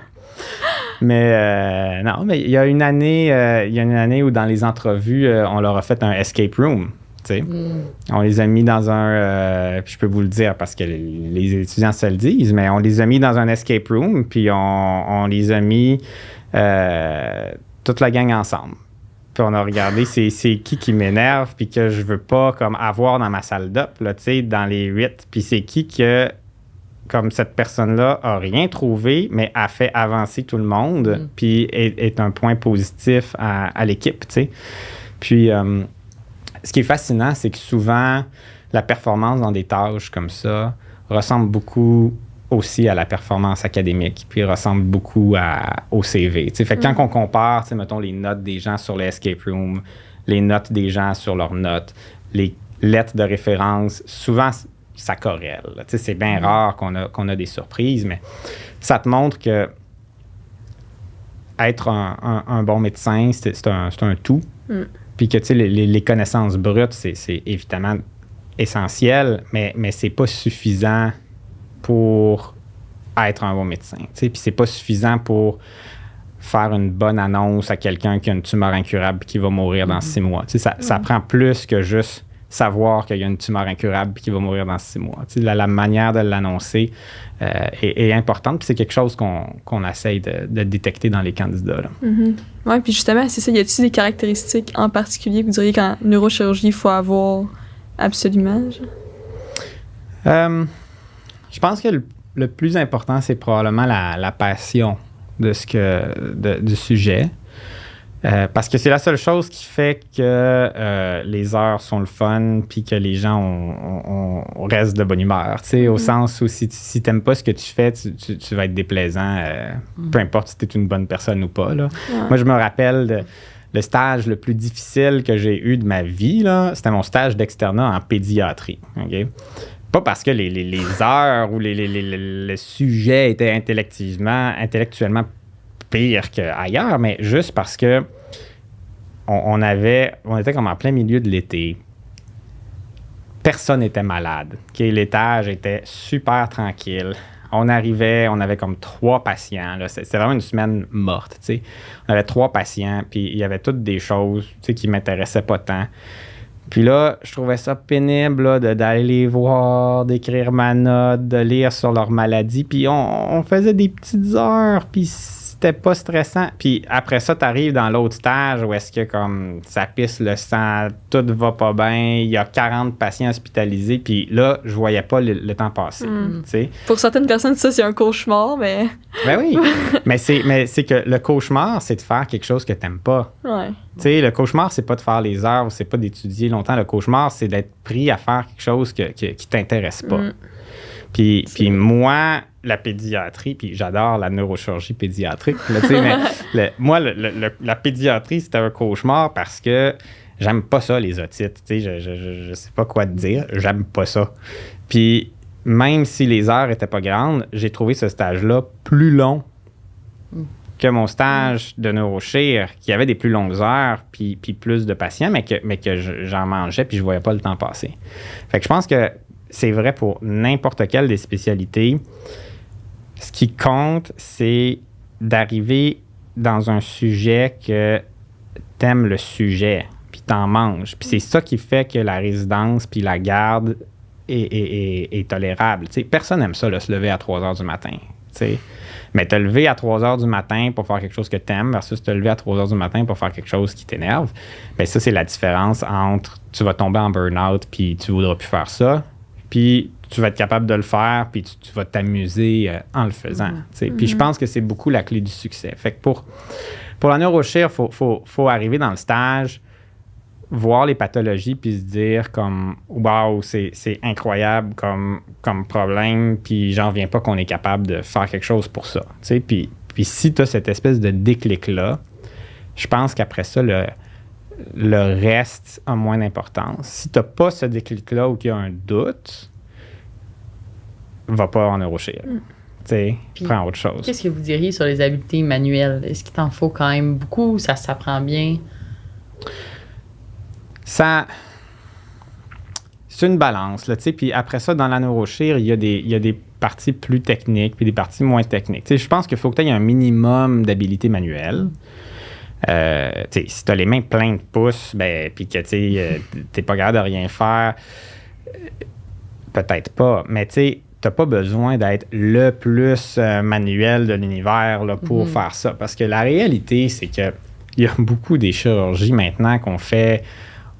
Mais non, mais il y a une année où dans les entrevues, on leur a fait un escape room. On les a mis dans un... puis je peux vous le dire parce que les étudiants se le disent, mais on les a mis dans un escape room, puis on les a mis toute la gang ensemble. Puis on a regardé c'est qui m'énerve, puis que je veux pas comme avoir dans ma salle d'op, là, dans les 8. Puis c'est qui que, comme cette personne-là, a rien trouvé, mais a fait avancer tout le monde, puis est un point positif à l'équipe, tu sais. Puis... ce qui est fascinant, c'est que souvent, la performance dans des tâches comme ça ressemble beaucoup aussi à la performance académique, puis ressemble beaucoup au CV. Fait que quand on compare, mettons, les notes des gens sur les escape rooms, les notes des gens sur leurs notes, les lettres de référence, souvent, ça corrèle. C'est bien rare qu'on a des surprises, mais ça te montre que être un bon médecin, c'est un tout. Puis que, tu sais, les connaissances brutes, c'est évidemment essentiel, mais c'est pas suffisant pour être un bon médecin. Tu sais, puis c'est pas suffisant pour faire une bonne annonce à quelqu'un qui a une tumeur incurable et qui va mourir dans 6 mois. Tu sais, ça prend plus que juste savoir qu'il y a une tumeur incurable et qui va mourir dans 6 mois. Tu sais, la manière de l'annoncer est importante, puis c'est quelque chose qu'on essaye de détecter dans les candidats. Oui, puis justement, c'est ça. Y a-t-il des caractéristiques en particulier que vous diriez qu'en neurochirurgie, il faut avoir absolument? Je pense que le plus important, c'est probablement la passion du sujet. Parce que c'est la seule chose qui fait que les heures sont le fun puis que les gens on reste de bonne humeur. Au sens où si tu n'aimes pas ce que tu fais, tu vas être déplaisant, peu importe si tu es une bonne personne ou pas. Là. Ouais. Moi, je me rappelle le stage le plus difficile que j'ai eu de ma vie, là, c'était mon stage d'externat en pédiatrie. Okay? Pas parce que les heures ou le sujet étaient intellectuellement pire qu'ailleurs, mais juste parce que on était comme en plein milieu de l'été. Personne n'était malade. Okay? L'étage était super tranquille. On avait comme 3 patients. Là. C'était vraiment une semaine morte. T'sais. On avait 3 patients, puis il y avait toutes des choses qui ne m'intéressaient pas tant. Puis là, je trouvais ça pénible là, d'aller les voir, d'écrire ma note, de lire sur leur maladie. Puis on faisait des petites heures, puis c'était pas stressant. Puis après ça, tu arrives dans l'autre stage où est-ce que comme ça pisse le sang, tout va pas bien, il y a 40 patients hospitalisés. Puis là, je voyais pas le temps passer. T'sais. Pour certaines personnes, ça, c'est un cauchemar, mais... Ben oui, mais c'est que le cauchemar, c'est de faire quelque chose que t'aimes pas. Ouais. Tu sais, le cauchemar, c'est pas de faire les heures, c'est pas d'étudier longtemps. Le cauchemar, c'est d'être pris à faire quelque chose qui t'intéresse pas. Puis moi, la pédiatrie, puis j'adore la neurochirurgie pédiatrique, là, mais moi, la pédiatrie, c'était un cauchemar parce que j'aime pas ça, les otites. Tu sais, je sais pas quoi te dire, j'aime pas ça. Puis même si les heures étaient pas grandes, j'ai trouvé ce stage-là plus long que mon stage de neurochir, qui avait des plus longues heures, puis plus de patients, mais que j'en mangeais, puis je voyais pas le temps passer. Fait que je pense que c'est vrai pour n'importe quelle des spécialités. Ce qui compte, c'est d'arriver dans un sujet que t'aimes le sujet, puis t'en manges. Puis c'est ça qui fait que la résidence puis la garde est tolérable. T'sais, personne n'aime ça, là, se lever à 3 heures du matin. T'sais. Mais te lever à 3 heures du matin pour faire quelque chose que t'aimes versus te lever à 3 heures du matin pour faire quelque chose qui t'énerve, bien ça, c'est la différence entre tu vas tomber en burn-out puis tu voudras plus faire ça, puis tu vas être capable de le faire, puis tu vas t'amuser en le faisant. Puis je pense que c'est beaucoup la clé du succès. Fait que pour la neurochir, il faut arriver dans le stage, voir les pathologies, puis se dire comme « Wow, c'est incroyable comme problème, puis j'en reviens pas qu'on est capable de faire quelque chose pour ça. » Puis si tu as cette espèce de déclic-là, je pense qu'après ça, le reste a moins d'importance. Si tu n'as pas ce déclic-là ou qu'il y a un doute, va pas en neurochir. Prends autre chose. Qu'est-ce que vous diriez sur les habiletés manuelles? Est-ce qu'il t'en faut quand même beaucoup ou ça s'apprend bien? C'est une balance. Là, puis après ça, dans la neurochir, il y a des parties plus techniques puis des parties moins techniques. Je pense qu'il faut que tu aies un minimum d'habileté manuelle. Si tu as les mains pleines de pouces, puis que tu n'es pas capable de rien faire, peut-être pas. Mais tu n'as pas besoin d'être le plus manuel de l'univers là, pour faire ça. Parce que la réalité, c'est qu'il y a beaucoup des chirurgies maintenant qu'on fait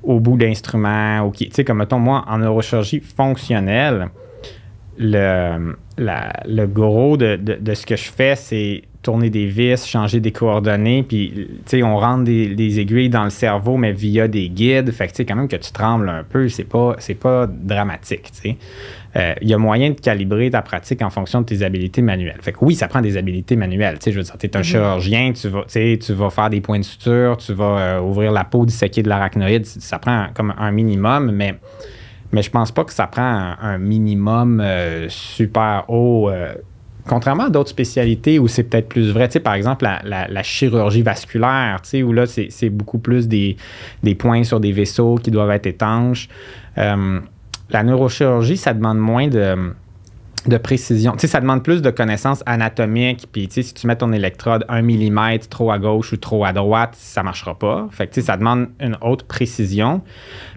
au bout d'instruments. Comme mettons, moi, en neurochirurgie fonctionnelle, le gros de ce que je fais, c'est tourner des vis, changer des coordonnées, puis on rentre des aiguilles dans le cerveau, mais via des guides. Fait que quand même que tu trembles un peu, c'est pas dramatique. Il y a moyen de calibrer ta pratique en fonction de tes habiletés manuelles. Fait que oui, ça prend des habiletés manuelles. Je veux dire, tu es un chirurgien, tu vas faire des points de suture, tu vas ouvrir la peau, disséquer de l'arachnoïde. Ça prend comme un minimum, mais je pense pas que ça prend un minimum super haut. Contrairement à d'autres spécialités où c'est peut-être plus vrai, par exemple la chirurgie vasculaire, où là, c'est beaucoup plus des points sur des vaisseaux qui doivent être étanches. La neurochirurgie, ça demande moins de précision. Ça demande plus de connaissances anatomiques. Puis, si tu mets ton électrode 1 mm trop à gauche ou trop à droite, ça ne marchera pas. Fait que, ça demande une haute précision.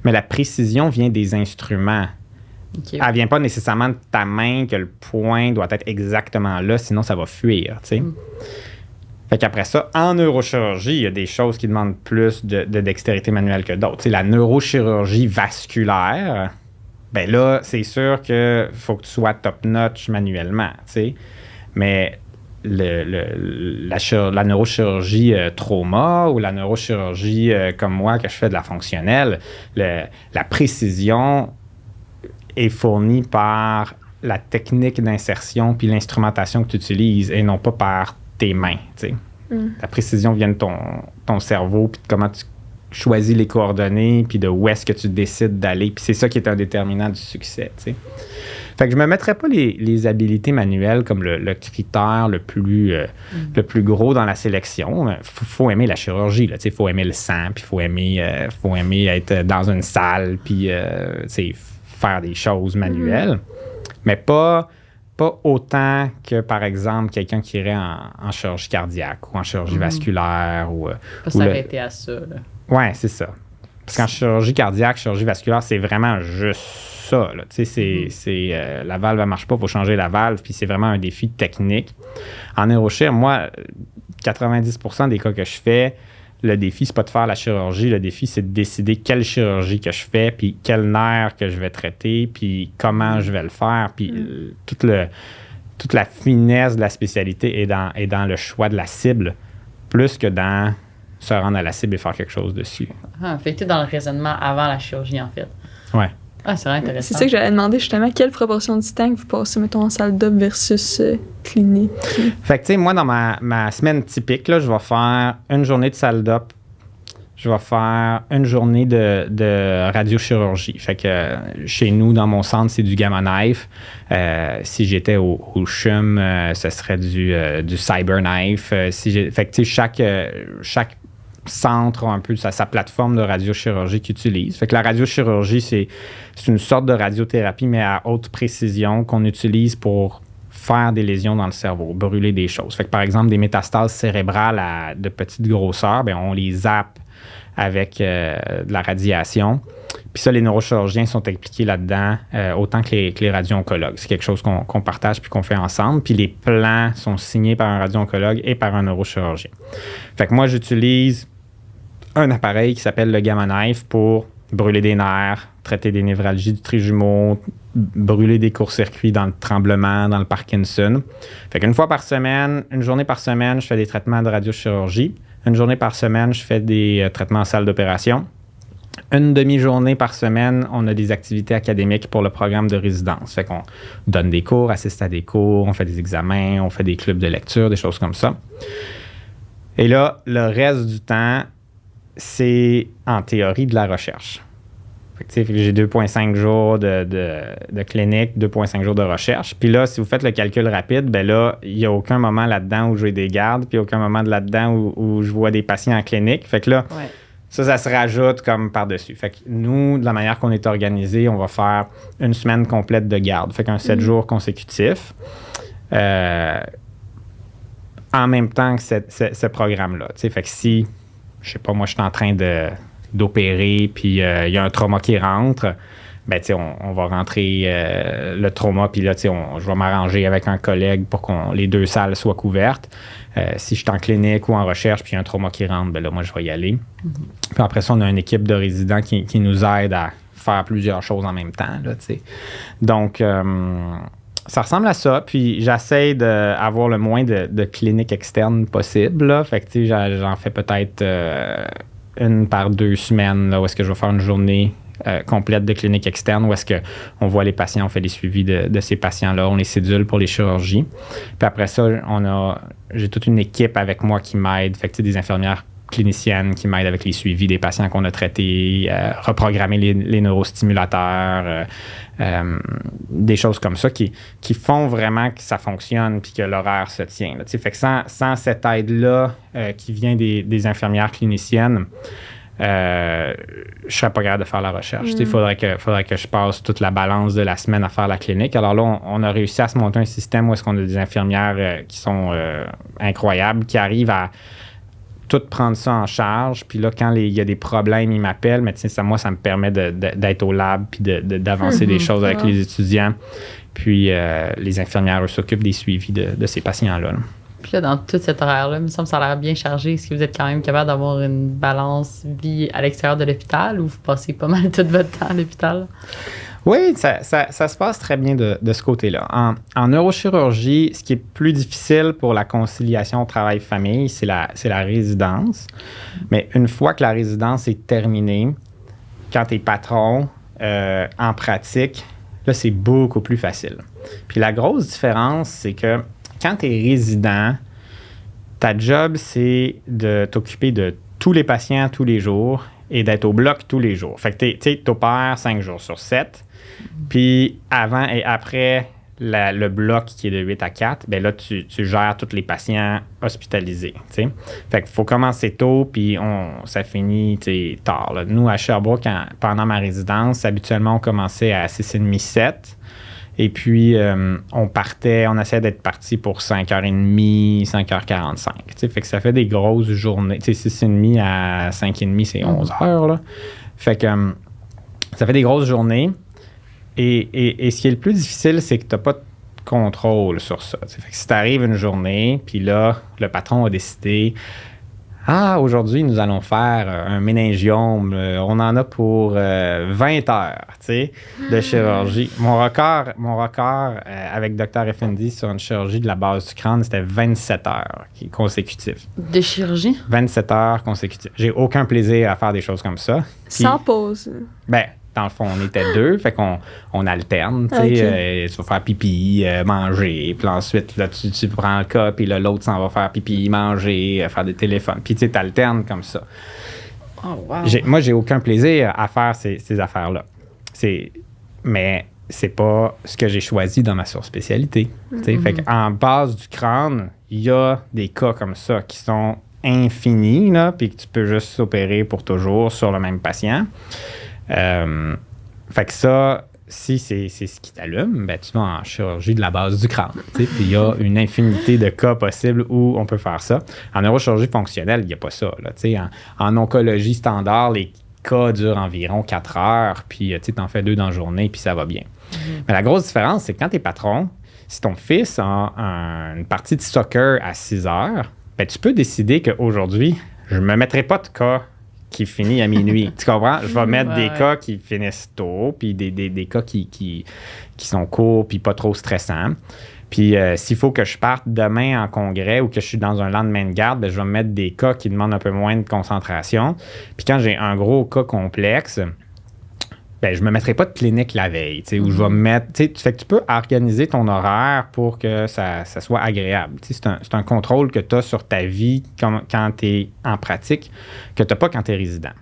Mais la précision vient des instruments. Okay. Elle ne vient pas nécessairement de ta main que le point doit être exactement là, sinon ça va fuir. Fait qu'après ça, en neurochirurgie, il y a des choses qui demandent plus de dextérité manuelle que d'autres. La neurochirurgie vasculaire, ben là, c'est sûr qu'il faut que tu sois top-notch manuellement. Mais la neurochirurgie trauma ou la neurochirurgie comme moi, que je fais de la fonctionnelle, la précision est fournie par la technique d'insertion puis l'instrumentation que tu utilises et non pas par tes mains. T'sais. La précision vient de ton cerveau puis de comment tu choisis les coordonnées puis de où est-ce que tu décides d'aller. Puis c'est ça qui est un déterminant du succès. T'sais. Fait que je me mettrais pas les habiletés manuelles comme le critère le plus gros dans la sélection. Faut aimer la chirurgie. Il faut aimer le sang, puis faut aimer être dans une salle, puis faire des choses manuelles. Mais pas autant que, par exemple, quelqu'un qui irait en chirurgie cardiaque ou en chirurgie vasculaire. Pas s'arrêter à ça. Oui, c'est ça. Parce qu'en chirurgie cardiaque, chirurgie vasculaire, c'est vraiment juste ça. Là. La valve ne marche pas, il faut changer la valve, puis c'est vraiment un défi technique. En neurochir, moi, 90% des cas que je fais, le défi, c'est pas de faire la chirurgie. Le défi, c'est de décider quelle chirurgie que je fais, puis quel nerf que je vais traiter, puis comment je vais le faire. Puis toute la finesse de la spécialité est dans le choix de la cible, plus que dans se rendre à la cible et faire quelque chose dessus. Fait que tu es dans le raisonnement avant la chirurgie, en fait. Ouais. C'est vraiment intéressant. C'est ça que j'allais demander justement, quelle proportion du temps que vous passez, mettons, en salle d'op versus clinique? Fait que, tu sais, moi, dans ma semaine typique, là, je vais faire une journée de salle d'op, je vais faire une journée de radiochirurgie. Fait que chez nous, dans mon centre, c'est du Gamma Knife. Si j'étais au CHUM, ce serait du Cyber Knife. Fait que, tu sais, chaque centre a un peu sa plateforme de radiochirurgie qu'ils utilisent. Fait que la radiochirurgie, c'est une sorte de radiothérapie, mais à haute précision qu'on utilise pour faire des lésions dans le cerveau, brûler des choses. Fait que, par exemple, des métastases cérébrales de petite grosseur, bien, on les zappe avec de la radiation. Puis ça, les neurochirurgiens sont impliqués là-dedans autant que les radio-oncologues. C'est quelque chose qu'on partage puis qu'on fait ensemble. Puis les plans sont signés par un radio-oncologue et par un neurochirurgien. Fait que moi, j'utilise un appareil qui s'appelle le Gamma Knife pour brûler des nerfs, traiter des névralgies du trijumeau, brûler des courts-circuits dans le tremblement, dans le Parkinson. Fait qu'une fois par semaine, une journée par semaine, je fais des traitements de radiochirurgie. Une journée par semaine, je fais des traitements en salle d'opération. Une demi-journée par semaine, on a des activités académiques pour le programme de résidence. Fait qu'on donne des cours, assiste à des cours, on fait des examens, on fait des clubs de lecture, des choses comme ça. Et là, le reste du temps, c'est en théorie de la recherche. Fait que j'ai 2,5 jours de clinique, 2,5 jours de recherche. Puis là, si vous faites le calcul rapide, ben là, il n'y a aucun moment là-dedans où j'ai des gardes, puis aucun moment là-dedans où je vois des patients en clinique. Fait que là, ça se rajoute comme par-dessus. Fait que nous, de la manière qu'on est organisé, on va faire une semaine complète de garde. Fait qu'un 7 jours consécutifs. En même temps que ce programme-là. T'sais. Fait que si, je sais pas, moi, je suis en train d'opérer, puis il y a un trauma qui rentre, ben, tu sais, on va rentrer le trauma, puis là, tu sais, je vais m'arranger avec un collègue pour que les deux salles soient couvertes. Si je suis en clinique ou en recherche, puis il y a un trauma qui rentre, ben là, moi, je vais y aller. Puis après ça, on a une équipe de résidents qui nous aide à faire plusieurs choses en même temps, là, tu sais. Donc, ça ressemble à ça, puis j'essaie d'avoir le moins de cliniques externes possible, là. Fait que, tu sais, j'en fais peut-être une par 2 semaines, là, où est-ce que je vais faire une journée complète de clinique externe, où est-ce qu'on voit les patients, on fait des suivis de ces patients-là, on les cédule pour les chirurgies. Puis après ça, j'ai toute une équipe avec moi qui m'aide, fait que, tu sais, des infirmières cliniciennes qui m'aident avec les suivis des patients qu'on a traités, reprogrammer les neurostimulateurs, des choses comme ça qui font vraiment que ça fonctionne puis que l'horaire se tient. Là, fait que sans cette aide-là qui vient des infirmières cliniciennes, je serais pas capable de faire la recherche. Il faudrait que je passe toute la balance de la semaine à faire la clinique. Alors là, on a réussi à se monter un système où est-ce qu'on a des infirmières qui sont incroyables, qui arrivent à tout prendre ça en charge. Puis là, quand il y a des problèmes, ils m'appellent. Mais ça me permet d'être au lab puis d'avancer des choses avec les étudiants. Puis les infirmières, eux, s'occupent des suivis de ces patients-là. Puis là, dans tout cet horaire-là, il me semble que ça a l'air bien chargé. Est-ce que vous êtes quand même capable d'avoir une balance vie à l'extérieur de l'hôpital ou vous passez pas mal tout votre temps à l'hôpital? Oui, ça se passe très bien de ce côté-là. En neurochirurgie, ce qui est plus difficile pour la conciliation travail-famille, c'est la résidence. Mais une fois que la résidence est terminée, quand tu es patron en pratique, là, c'est beaucoup plus facile. Puis la grosse différence, c'est que quand tu es résident, ta job, c'est de t'occuper de tous les patients tous les jours et d'être au bloc tous les jours. Fait que tu opères 5 jours sur 7. Puis avant et après le bloc qui est de 8 à 4, bien là, tu gères tous les patients hospitalisés. T'sais. Fait qu'il faut commencer tôt, puis ça finit tard. Là. Nous, à Sherbrooke, pendant ma résidence, habituellement, on commençait à 6h30, 7. Et puis, on essayait d'être parti pour 5h30, 5h45. Fait que ça fait des grosses journées. 6h30 à 5h30, c'est 11 heures. Là. Fait que ça fait des grosses journées. Et ce qui est le plus difficile, c'est que tu n'as pas de contrôle sur ça. Fait que si tu arrives une journée, puis là, le patron a décidé aujourd'hui, nous allons faire un méningiome. On en a pour 20 heures de chirurgie. Mon record avec Dr. Effendi sur une chirurgie de la base du crâne, c'était 27 heures consécutives. De chirurgie? 27 heures consécutives. J'ai aucun plaisir à faire des choses comme ça. Sans pause. Ben, dans le fond, on était 2, fait qu'on alterne, tu sais, tu vas faire pipi, manger, puis ensuite, là, tu prends le cas, puis là, l'autre s'en va faire pipi, manger, faire des téléphones, puis tu sais, t'alternes comme ça. Oh, wow. Moi, j'ai aucun plaisir à faire ces affaires-là. Mais c'est pas ce que j'ai choisi dans ma surspécialité. Fait qu'en base du crâne, il y a des cas comme ça qui sont infinis, là, puis que tu peux juste s'opérer pour toujours sur le même patient. Fait que ça, si c'est ce qui t'allume, ben, tu vas en chirurgie de la base du crâne. Puis il y a une infinité de cas possibles où on peut faire ça. En neurochirurgie fonctionnelle, il n'y a pas ça. Là, en oncologie standard, les cas durent environ 4 heures, puis tu en fais 2 dans la journée, puis ça va bien. Mais la grosse différence, c'est que quand tu es patron, si ton fils a une partie de soccer à 6 heures, ben, tu peux décider qu'aujourd'hui, je ne me mettrai pas de cas qui finit à minuit. Tu comprends? Je vais mettre des cas qui finissent tôt, puis des cas qui sont courts, puis pas trop stressants. Puis s'il faut que je parte demain en congrès ou que je suis dans un lendemain de garde, ben, je vais me mettre des cas qui demandent un peu moins de concentration. Puis quand j'ai un gros cas complexe, ben, je ne me mettrai pas de clinique la veille, où je vais me mettre... Fait que tu peux organiser ton horaire pour que ça soit agréable. C'est un contrôle que tu as sur ta vie quand tu es en pratique que tu n'as pas quand tu es résident.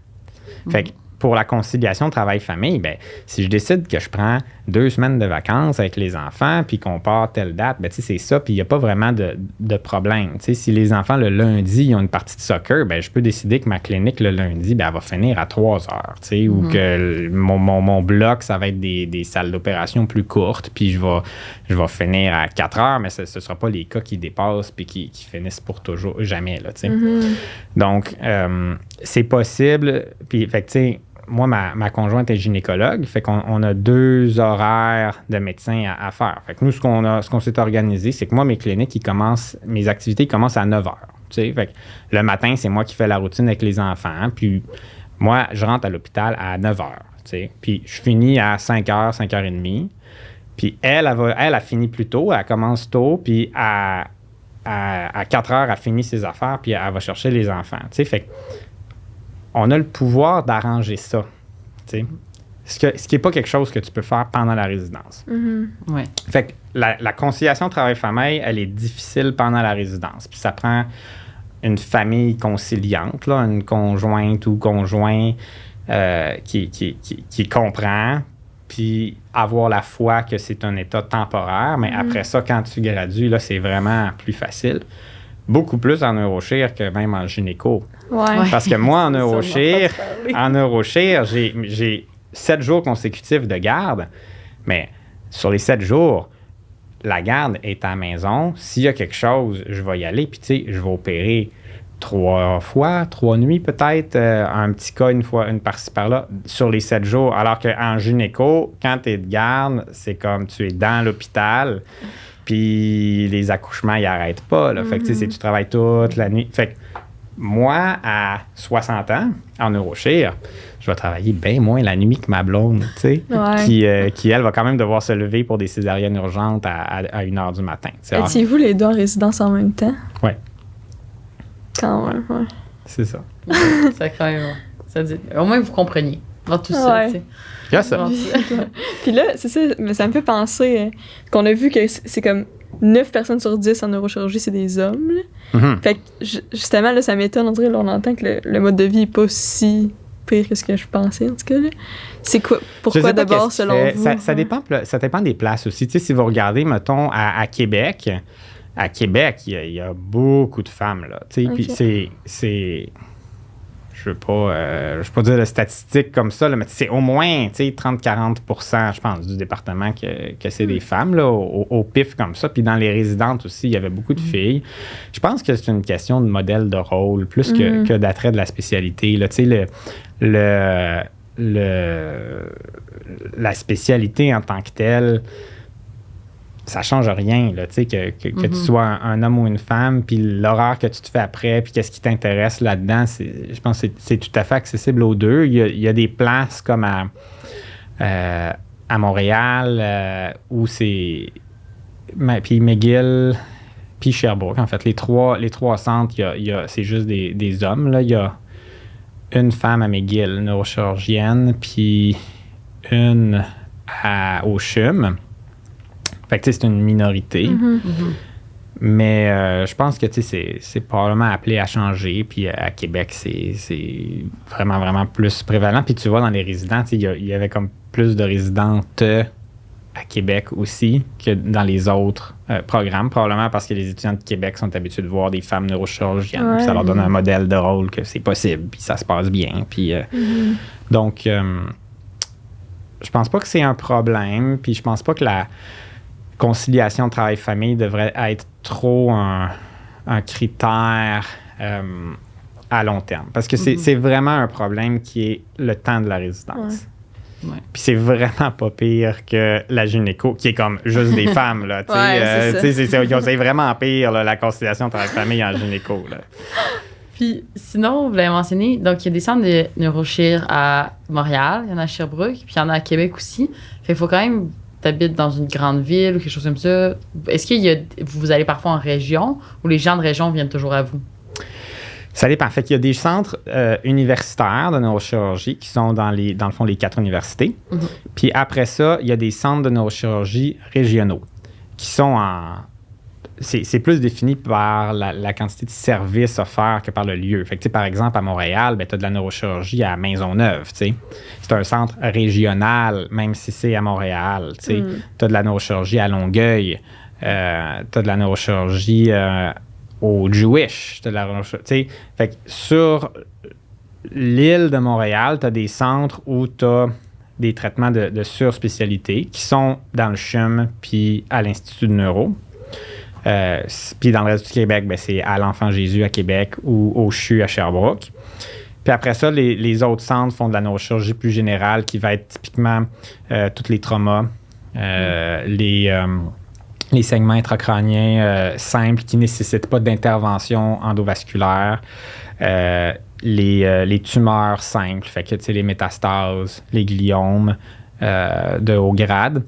Fait que pour la conciliation travail-famille, ben, si je décide que je prends 2 semaines de vacances avec les enfants puis qu'on part telle date, ben, c'est ça, puis il n'y a pas vraiment de problème. Si les enfants, le lundi, ils ont une partie de soccer, ben, je peux décider que ma clinique, le lundi, ben, elle va finir à 3 heures, ou que mon bloc, ça va être des salles d'opération plus courtes, puis je vais finir à 4 heures, mais ce ne sera pas les cas qui dépassent puis qui finissent pour toujours, jamais, là, Donc, c'est possible, puis, fait que, tu sais, moi, ma conjointe est gynécologue, fait qu'on a 2 horaires de médecins à faire. Fait que nous, ce qu'on s'est organisé, c'est que moi, mes activités commencent à 9 heures. Fait que le matin, c'est moi qui fais la routine avec les enfants, puis moi, je rentre à l'hôpital à 9 heures. Puis je finis à 5 heures, 5h30. Puis elle a fini plus tôt, elle commence tôt, puis à 4 heures, elle finit ses affaires, puis elle va chercher les enfants. Fait que on a le pouvoir d'arranger ça. Ce qui n'est pas quelque chose que tu peux faire pendant la résidence. Ouais. Fait que la conciliation travail-famille, elle est difficile pendant la résidence. Puis ça prend une famille conciliante, là, une conjointe ou conjoint qui comprend, puis avoir la foi que c'est un état temporaire. Mais après ça, quand tu gradues, là, c'est vraiment plus facile. Beaucoup plus en neurochir que même en gynéco. Ouais. Parce que moi, en neurochir, j'ai 7 jours consécutifs de garde, mais sur les 7 jours, la garde est à la maison. S'il y a quelque chose, je vais y aller, puis tu sais, je vais opérer 3 fois, 3 nuits peut-être, un petit cas une par-ci par-là, sur les 7 jours. Alors qu'en gynéco, quand tu es de garde, c'est comme tu es dans l'hôpital, puis les accouchements, ils n'arrêtent pas. Là. Fait que tu travailles toute la nuit. Fait que moi, à 60 ans, en neurochir, je vais travailler bien moins la nuit que ma blonde, tu sais, qui, elle, va quand même devoir se lever pour des césariennes urgentes à 1h du matin. Étiez-vous les deux en résidence en même temps? Oui. Quand même, ouais. C'est ça. Ça quand même, ça dit, au moins, vous compreniez dans tout ça, tu sais. Il y a ça. Puis là, c'est ça, mais ça me fait penser qu'on a vu que c'est comme 9 personnes sur 10 en neurochirurgie, c'est des hommes. Mm-hmm. Fait que justement, là, ça m'étonne. On dirait, là, on entend que le mode de vie n'est pas si pire que ce que je pensais, en tout cas. Là. C'est quoi? Pourquoi d'abord, selon vous? Ça dépend des places aussi. Tu sais, si vous regardez, mettons, à Québec, il y a beaucoup de femmes, là. Tu sais, puis c'est je veux pas dire de statistiques comme ça, là, mais c'est au moins 30-40%, je pense, du département que c'est des femmes, là, au pif comme ça. Puis dans les résidentes aussi, il y avait beaucoup de filles. Je pense que c'est une question de modèle de rôle, plus que d'attrait de la spécialité. Là. Tu sais, la spécialité en tant que telle, ça change rien, là, tu sais, que tu sois un homme ou une femme, puis l'horaire que tu te fais après, puis qu'est-ce qui t'intéresse là-dedans, je pense que c'est tout à fait accessible aux deux. Il y a des places comme à Montréal où c'est... Puis McGill, puis Sherbrooke, en fait. Les trois centres, c'est juste des hommes. Là. Il y a une femme à McGill, neurochirurgienne, puis une au CHUM. Fait que, c'est une minorité. Mais je pense que, c'est probablement appelé à changer. Puis à Québec, c'est vraiment, vraiment plus prévalent. Puis tu vois, dans les résidents, il y avait comme plus de résidentes à Québec aussi que dans les autres programmes. Probablement parce que les étudiants de Québec sont habitués de voir des femmes neurochirurgiennes. Ouais. Puis ça leur donne un modèle de rôle que c'est possible. Puis ça se passe bien. Puis donc, je pense pas que c'est un problème. Puis je pense pas que la conciliation travail-famille devrait être trop un critère à long terme. Parce que c'est vraiment un problème qui est le temps de la résidence. Ouais. Puis c'est vraiment pas pire que la gynéco, qui est comme juste des femmes. Là, c'est vraiment pire, là, la conciliation travail-famille en gynéco. Là. Puis sinon, vous l'avez mentionné, donc il y a des centres de neurochir à Montréal, il y en a à Sherbrooke, puis il y en a à Québec aussi. Fait qu'il faut quand même... T'habites dans une grande ville ou quelque chose comme ça, est-ce que vous allez parfois en région ou les gens de région viennent toujours à vous? Ça dépend. Fait qu'il y a des centres universitaires de neurochirurgie qui sont dans le fond, les 4 universités. Puis après ça, il y a des centres de neurochirurgie régionaux qui sont c'est plus défini par la quantité de services offerts que par le lieu. Fait que, par exemple, à Montréal, tu as de la neurochirurgie à Maisonneuve. C'est un centre régional, même si c'est à Montréal. Tu as de la neurochirurgie à Longueuil. Tu as de la neurochirurgie au Jewish. Fait que sur l'île de Montréal, tu as des centres où tu as des traitements de surspécialité qui sont dans le CHUM puis à l'Institut de neuro. Puis dans le reste du Québec, c'est à l'Enfant Jésus à Québec ou au CHU à Sherbrooke. Puis après ça, les autres centres font de la neurochirurgie plus générale qui va être typiquement tous les traumas, les saignements intracrâniens simples qui ne nécessitent pas d'intervention endovasculaire, les tumeurs simples, fait que les métastases, les gliomes de haut grade.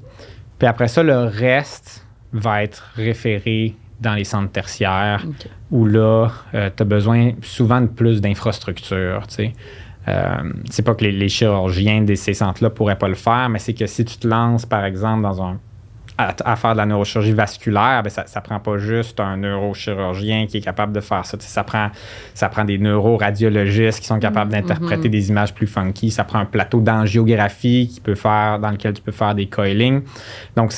Puis après ça, le reste va être référé dans les centres tertiaires où là, tu as besoin souvent de plus d'infrastructures. C'est pas que les chirurgiens de ces centres-là ne pourraient pas le faire, mais c'est que si tu te lances, par exemple, à faire de la neurochirurgie vasculaire, ça prend pas juste un neurochirurgien qui est capable de faire ça. Ça prend des neuroradiologistes qui sont capables d'interpréter des images plus funky. Ça prend un plateau d'angiographie dans lequel tu peux faire des coilings. Donc,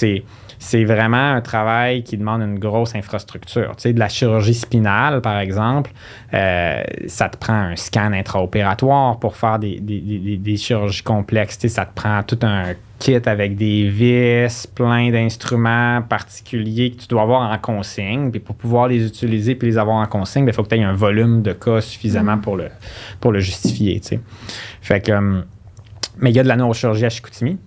c'est vraiment un travail qui demande une grosse infrastructure. De la chirurgie spinale, par exemple, ça te prend un scan intraopératoire pour faire des chirurgies complexes. Ça te prend tout un kit avec des vis, plein d'instruments particuliers que tu dois avoir en consigne. Puis pour pouvoir les utiliser puis les avoir en consigne, il faut que tu aies un volume de cas suffisamment pour le justifier. Fait que, mais il y a de la neurochirurgie à Chicoutimi,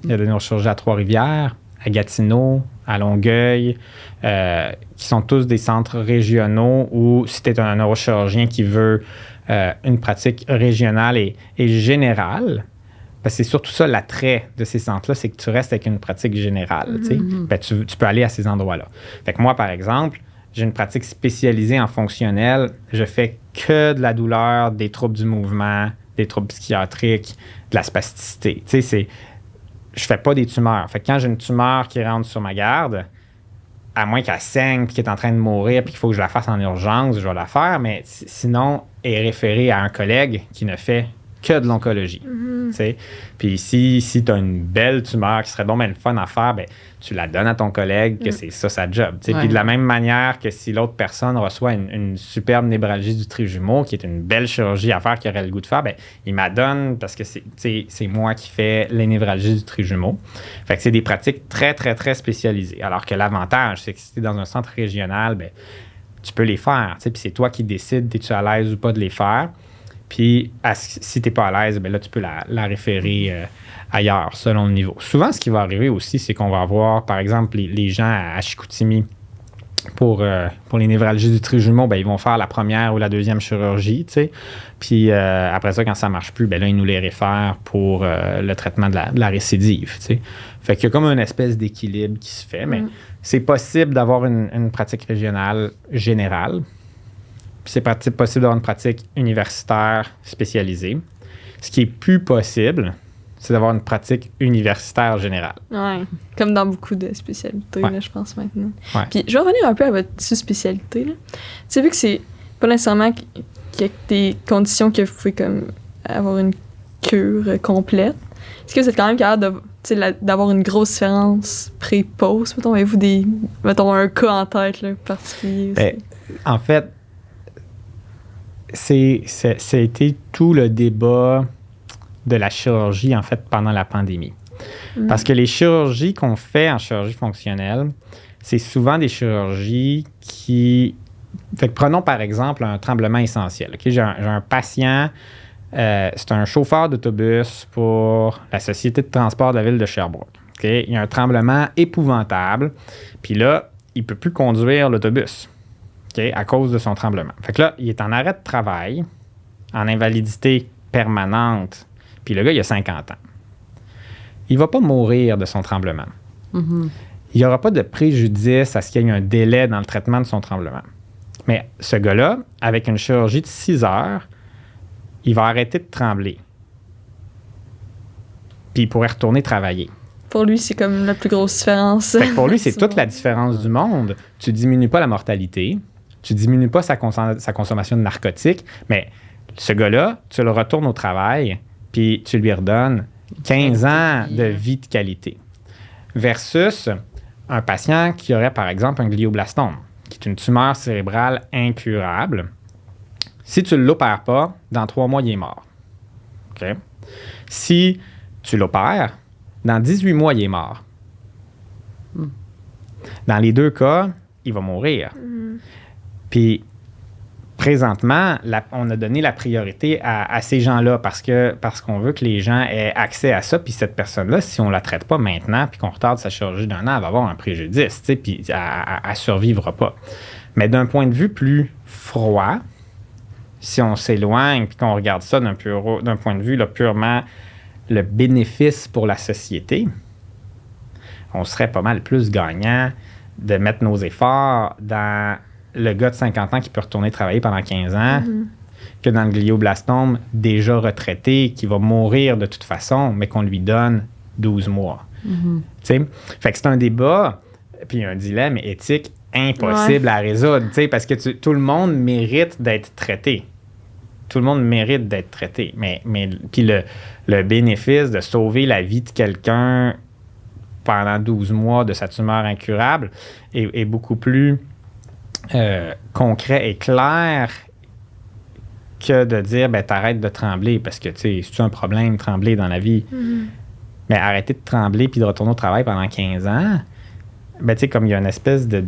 il y a de la neurochirurgie à Trois-Rivières, à Gatineau, à Longueuil, qui sont tous des centres régionaux où si tu es un neurochirurgien qui veut une pratique régionale et générale, parce que c'est surtout ça l'attrait de ces centres-là, c'est que tu restes avec une pratique générale. Ben, tu peux aller à ces endroits-là. Fait que moi, par exemple, j'ai une pratique spécialisée en fonctionnel. Je fais que de la douleur, des troubles du mouvement, des troubles psychiatriques, de la spasticité. Tu sais, je fais pas des tumeurs. Fait que quand j'ai une tumeur qui rentre sur ma garde, à moins qu'elle saigne puis qu'elle est en train de mourir puis qu'il faut que je la fasse en urgence, je vais la faire, mais sinon, elle est référée à un collègue qui ne fait que de l'oncologie. Puis si tu as une belle tumeur qui serait bon, le fun à faire, ben, tu la donnes à ton collègue, que c'est ça sa job. Puis de la même manière que si l'autre personne reçoit une superbe névralgie du trijumeau, qui est une belle chirurgie à faire qu'il aurait le goût de faire, ben, il m'a donne parce que c'est moi qui fais les névralgies du trijumeau. Fait que c'est des pratiques très, très, très spécialisées. Alors que l'avantage, c'est que si tu es dans un centre régional, ben, tu peux les faire. Puis c'est toi qui décides, es-tu à l'aise ou pas de les faire. Puis, si tu n'es pas à l'aise, bien là, tu peux la référer ailleurs, selon le niveau. Souvent, ce qui va arriver aussi, c'est qu'on va avoir, par exemple, les gens à Chicoutimi pour les névralgies du trijumeau, bien, ils vont faire la première ou la deuxième chirurgie, tu sais. Puis, après ça, quand ça ne marche plus, bien là, ils nous les réfèrent pour le traitement de la récidive, tu sais. Fait qu'il y a comme une espèce d'équilibre qui se fait, mais c'est possible d'avoir une pratique régionale générale. Puis c'est possible d'avoir une pratique universitaire spécialisée. Ce qui est plus possible, c'est d'avoir une pratique universitaire générale. Oui, comme dans beaucoup de spécialités, là, je pense maintenant. Ouais. Puis je vais revenir un peu à votre sous-spécialité. Tu sais, vu que c'est pas nécessairement qu'il y a des conditions que vous pouvez comme avoir une cure complète, est-ce que vous êtes quand même capable d'avoir une grosse différence pré-pause? Mettons, avez-vous un cas en tête là, particulier? Ben, en fait, ça a été tout le débat de la chirurgie, en fait, pendant la pandémie. Parce que les chirurgies qu'on fait en chirurgie fonctionnelle, c'est souvent des chirurgies qui... Fait que prenons, par exemple, un tremblement essentiel. Okay? J'ai un patient, c'est un chauffeur d'autobus pour la Société de transport de la ville de Sherbrooke. Okay? Il y a un tremblement épouvantable. Puis là, il ne peut plus conduire l'autobus. Okay, à cause de son tremblement. Fait que là, il est en arrêt de travail, en invalidité permanente, puis le gars, il a 50 ans. Il ne va pas mourir de son tremblement. Il n'y aura pas de préjudice à ce qu'il y ait un délai dans le traitement de son tremblement. Mais ce gars-là, avec une chirurgie de 6 heures, il va arrêter de trembler. Puis il pourrait retourner travailler. Pour lui, c'est comme la plus grosse différence. Fait que pour lui, c'est toute la différence du monde. Tu ne diminues pas la mortalité, tu ne diminues pas sa consommation de narcotiques, mais ce gars-là, tu le retournes au travail, puis tu lui redonnes 15 ans de vie de qualité. Versus un patient qui aurait, par exemple, un glioblastome, qui est une tumeur cérébrale incurable. Si tu ne l'opères pas, dans 3 mois, il est mort. Okay? Si tu l'opères, dans 18 mois, il est mort. Dans les 2 cas, il va mourir. Puis, présentement, on a donné la priorité à ces gens-là parce qu'on veut que les gens aient accès à ça. Puis cette personne-là, si on ne la traite pas maintenant puis qu'on retarde sa chirurgie d'1 an, elle va avoir un préjudice, puis elle ne survivra pas. Mais d'un point de vue plus froid, si on s'éloigne puis qu'on regarde ça d'un point de vue là, purement le bénéfice pour la société, on serait pas mal plus gagnant de mettre nos efforts dans le gars de 50 ans qui peut retourner travailler pendant 15 ans que dans le glioblastome déjà retraité qui va mourir de toute façon, mais qu'on lui donne 12 mois. Fait que c'est un débat, puis un dilemme éthique impossible à résoudre, parce que tout le monde mérite d'être traité. Tout le monde mérite d'être traité. Mais puis le bénéfice de sauver la vie de quelqu'un pendant 12 mois de sa tumeur incurable est beaucoup plus concret et clair que de dire, t'arrêtes de trembler parce que, c'est un problème, trembler dans la vie. Mais arrêter de trembler puis de retourner au travail pendant 15 ans, ben, tu sais, comme il y a une espèce de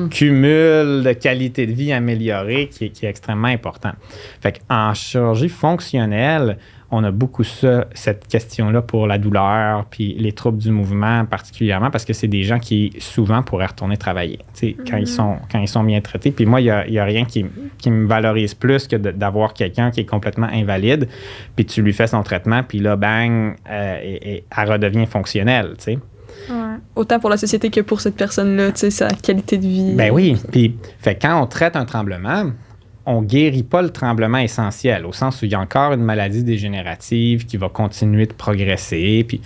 cumul de qualité de vie améliorée qui est extrêmement important. Fait qu'en chirurgie fonctionnelle, on a beaucoup cette question-là pour la douleur, puis les troubles du mouvement particulièrement, parce que c'est des gens qui, souvent, pourraient retourner travailler, tu sais, quand ils sont bien traités. Puis moi, il y a rien qui me valorise plus que d'avoir quelqu'un qui est complètement invalide, puis tu lui fais son traitement, puis là, bang, elle redevient fonctionnelle, tu sais. Ouais. Autant pour la société que pour cette personne-là, tu sais, sa qualité de vie. Ben oui. Puis, fait quand on traite un tremblement, on guérit pas le tremblement essentiel, au sens où il y a encore une maladie dégénérative qui va continuer de progresser. Puis,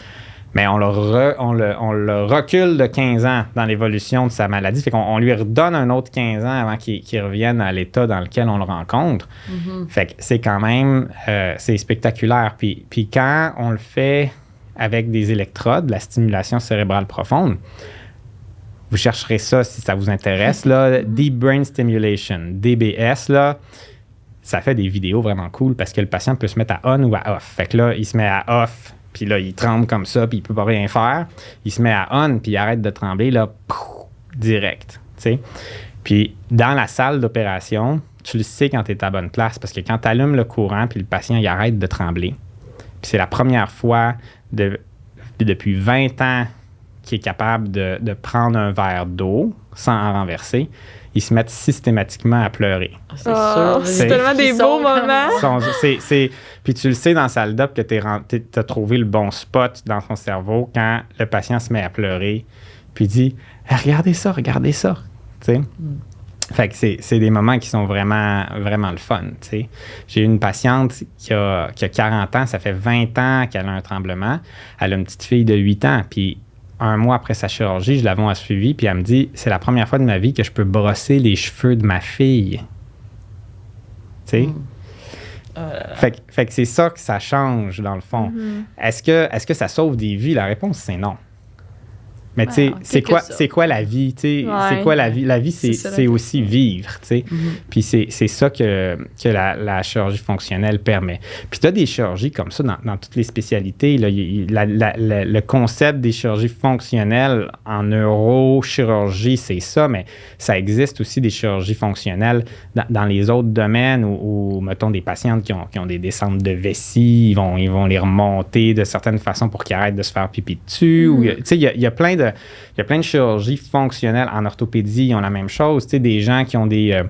mais on le recule de 15 ans dans l'évolution de sa maladie. Fait qu'on lui redonne un autre 15 ans avant qu'il revienne à l'état dans lequel on le rencontre. Fait que c'est quand même c'est spectaculaire. Puis quand on le fait avec des électrodes, la stimulation cérébrale profonde, vous chercherez ça si ça vous intéresse. Là, Deep Brain Stimulation, DBS, là, ça fait des vidéos vraiment cool parce que le patient peut se mettre à on ou à off. Fait que là, il se met à off, puis là, il tremble comme ça, puis il peut pas rien faire. Il se met à on, puis il arrête de trembler, là, pouf, direct. T'sais. Puis dans la salle d'opération, tu le sais quand tu es à bonne place parce que quand tu allumes le courant, puis le patient, il arrête de trembler. Puis c'est la première fois depuis 20 ans qui est capable de prendre un verre d'eau sans en renverser, ils se mettent systématiquement à pleurer. C'est sûr. C'est tellement des beaux moments. Puis tu le sais dans la salle d'op que tu as trouvé le bon spot dans son cerveau quand le patient se met à pleurer, puis il dit hey, regardez ça. Tu sais? Fait que c'est des moments qui sont vraiment, vraiment le fun. T'sais. J'ai une patiente qui a 40 ans, ça fait 20 ans qu'elle a un tremblement. Elle a une petite fille de 8 ans, puis un mois après sa chirurgie, je l'avais suivie, puis elle me dit c'est la première fois de ma vie que je peux brosser les cheveux de ma fille. Tu sais? Fait que c'est ça que ça change, dans le fond. Est-ce que ça sauve des vies? La réponse, c'est non. Mais tu sais, c'est quoi la vie? C'est quoi la vie? La vie, c'est aussi vivre, tu sais. Puis c'est ça que la chirurgie fonctionnelle permet. Puis tu as des chirurgies comme ça dans toutes les spécialités. Là, le concept des chirurgies fonctionnelles en neurochirurgie, c'est ça, mais ça existe aussi des chirurgies fonctionnelles dans les autres domaines où mettons, des patientes qui ont des descentes de vessie, ils vont les remonter de certaines façons pour qu'ils arrêtent de se faire pipi dessus. Tu sais, il y a plein de chirurgies fonctionnelles. En orthopédie, ils ont la même chose. Tu sais, des gens qui ont de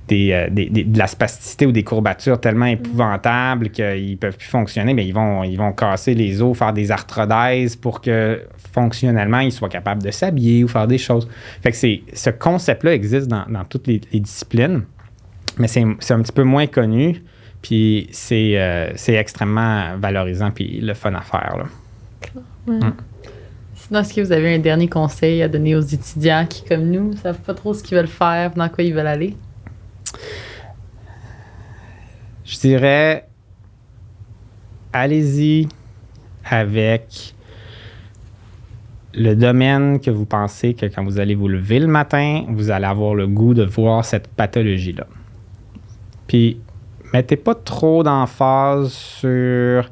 la spasticité ou des courbatures tellement épouvantables qu'ils ne peuvent plus fonctionner, mais ils vont casser les os, faire des arthrodèses pour que fonctionnellement, ils soient capables de s'habiller ou faire des choses. Fait que ce concept-là existe dans toutes les disciplines, mais c'est un petit peu moins connu, puis c'est extrêmement valorisant puis le fun à faire. Là. Sinon, est-ce que vous avez un dernier conseil à donner aux étudiants qui, comme nous, ne savent pas trop ce qu'ils veulent faire, dans quoi ils veulent aller? Je dirais, allez-y avec le domaine que vous pensez que quand vous allez vous lever le matin, vous allez avoir le goût de voir cette pathologie-là. Puis, mettez pas trop d'emphase sur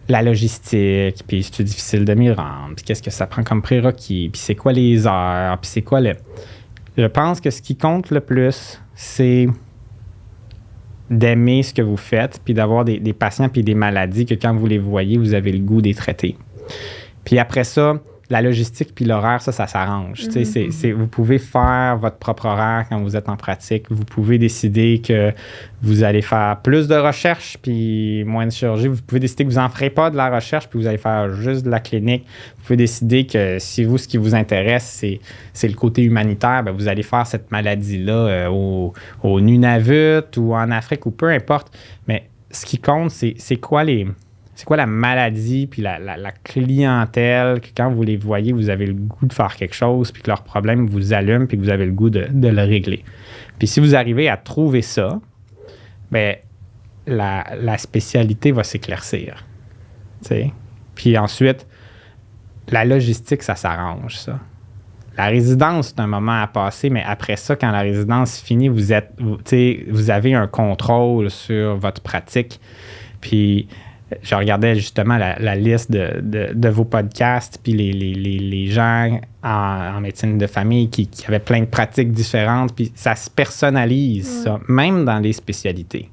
la logistique, puis c'est difficile de m'y rendre, puis qu'est-ce que ça prend comme prérequis, puis c'est quoi les heures, puis c'est quoi le... Je pense que ce qui compte le plus, c'est d'aimer ce que vous faites, puis d'avoir des patients puis des maladies que quand vous les voyez, vous avez le goût de les traiter. Puis après ça, la logistique puis l'horaire, ça s'arrange. Vous pouvez faire votre propre horaire quand vous êtes en pratique. Vous pouvez décider que vous allez faire plus de recherche puis moins de chirurgie. Vous pouvez décider que vous n'en ferez pas de la recherche puis vous allez faire juste de la clinique. Vous pouvez décider que si vous, ce qui vous intéresse, c'est le côté humanitaire, bien, vous allez faire cette maladie-là au Nunavut ou en Afrique ou peu importe. Mais ce qui compte, c'est quoi la maladie puis la clientèle que quand vous les voyez, vous avez le goût de faire quelque chose puis que leur problème vous allume puis que vous avez le goût de le régler. Puis si vous arrivez à trouver ça, bien, la spécialité va s'éclaircir. T'sais? Puis ensuite, la logistique, ça s'arrange, ça. La résidence, c'est un moment à passer, mais après ça, quand la résidence finit, vous avez un contrôle sur votre pratique. Puis je regardais justement la liste de vos podcasts, puis les gens en médecine de famille qui avaient plein de pratiques différentes, puis ça se personnalise, ça, même dans les spécialités.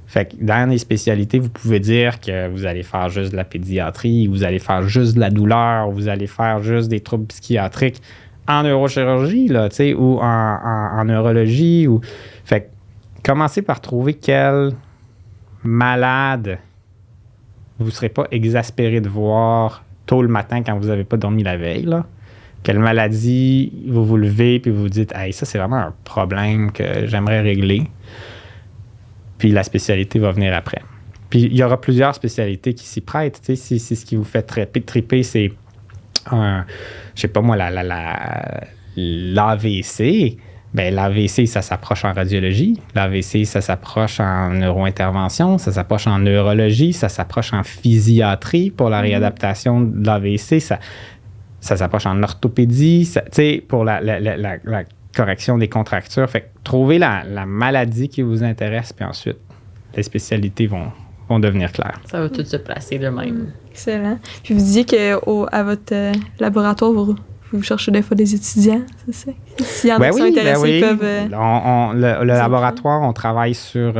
Fait que dans les spécialités, vous pouvez dire que vous allez faire juste de la pédiatrie, vous allez faire juste de la douleur, vous allez faire juste des troubles psychiatriques en neurochirurgie, là, tu sais, ou en neurologie. Fait que commencez par trouver quel malade vous ne serez pas exaspéré de voir tôt le matin quand vous n'avez pas dormi la veille, là. Quelle maladie vous vous levez puis vous vous dites « Hey, ça, c'est vraiment un problème que j'aimerais régler. » Puis la spécialité va venir après. Puis il y aura plusieurs spécialités qui s'y prêtent. Tu sais, si ce qui vous fait triper, c'est je sais pas moi, l'AVC. Bien, l'AVC, ça s'approche en radiologie. L'AVC, ça s'approche en neurointervention. Ça s'approche en neurologie. Ça s'approche en physiatrie pour la réadaptation de l'AVC. Ça s'approche en orthopédie. Tu sais, pour la correction des contractures. Fait que trouvez la maladie qui vous intéresse, puis ensuite, les spécialités vont devenir claires. Ça va tout se placer de même. Excellent. Puis vous disiez qu'à votre laboratoire, vous cherchez des fois des étudiants, c'est ça? S'il y en a qui sont intéressés, ils peuvent... Le laboratoire, on travaille sur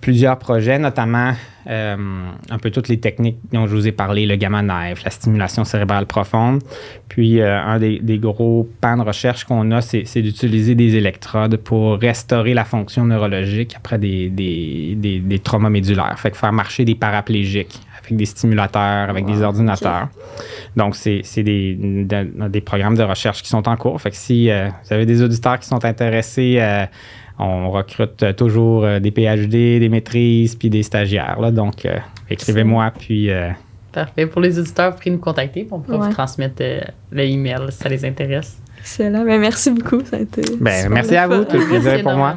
plusieurs projets, notamment un peu toutes les techniques dont je vous ai parlé, le gamma knife, la stimulation cérébrale profonde. Puis, un des gros pans de recherche qu'on a, c'est d'utiliser des électrodes pour restaurer la fonction neurologique après des traumas médulaires. Fait que faire marcher des paraplégiques avec des stimulateurs, avec des ordinateurs. Okay. Donc, c'est des programmes de recherche qui sont en cours. Fait que si vous avez des auditeurs qui sont intéressés, on recrute toujours des PhD, des maîtrises, puis des stagiaires. Là. Donc, écrivez-moi, puis... Parfait. Pour les auditeurs, vous pouvez nous contacter. On pourra vous transmettre le email si ça les intéresse. Excellent. Bien, merci beaucoup. Ça a été merci à vous. Tout le plaisir pour moi.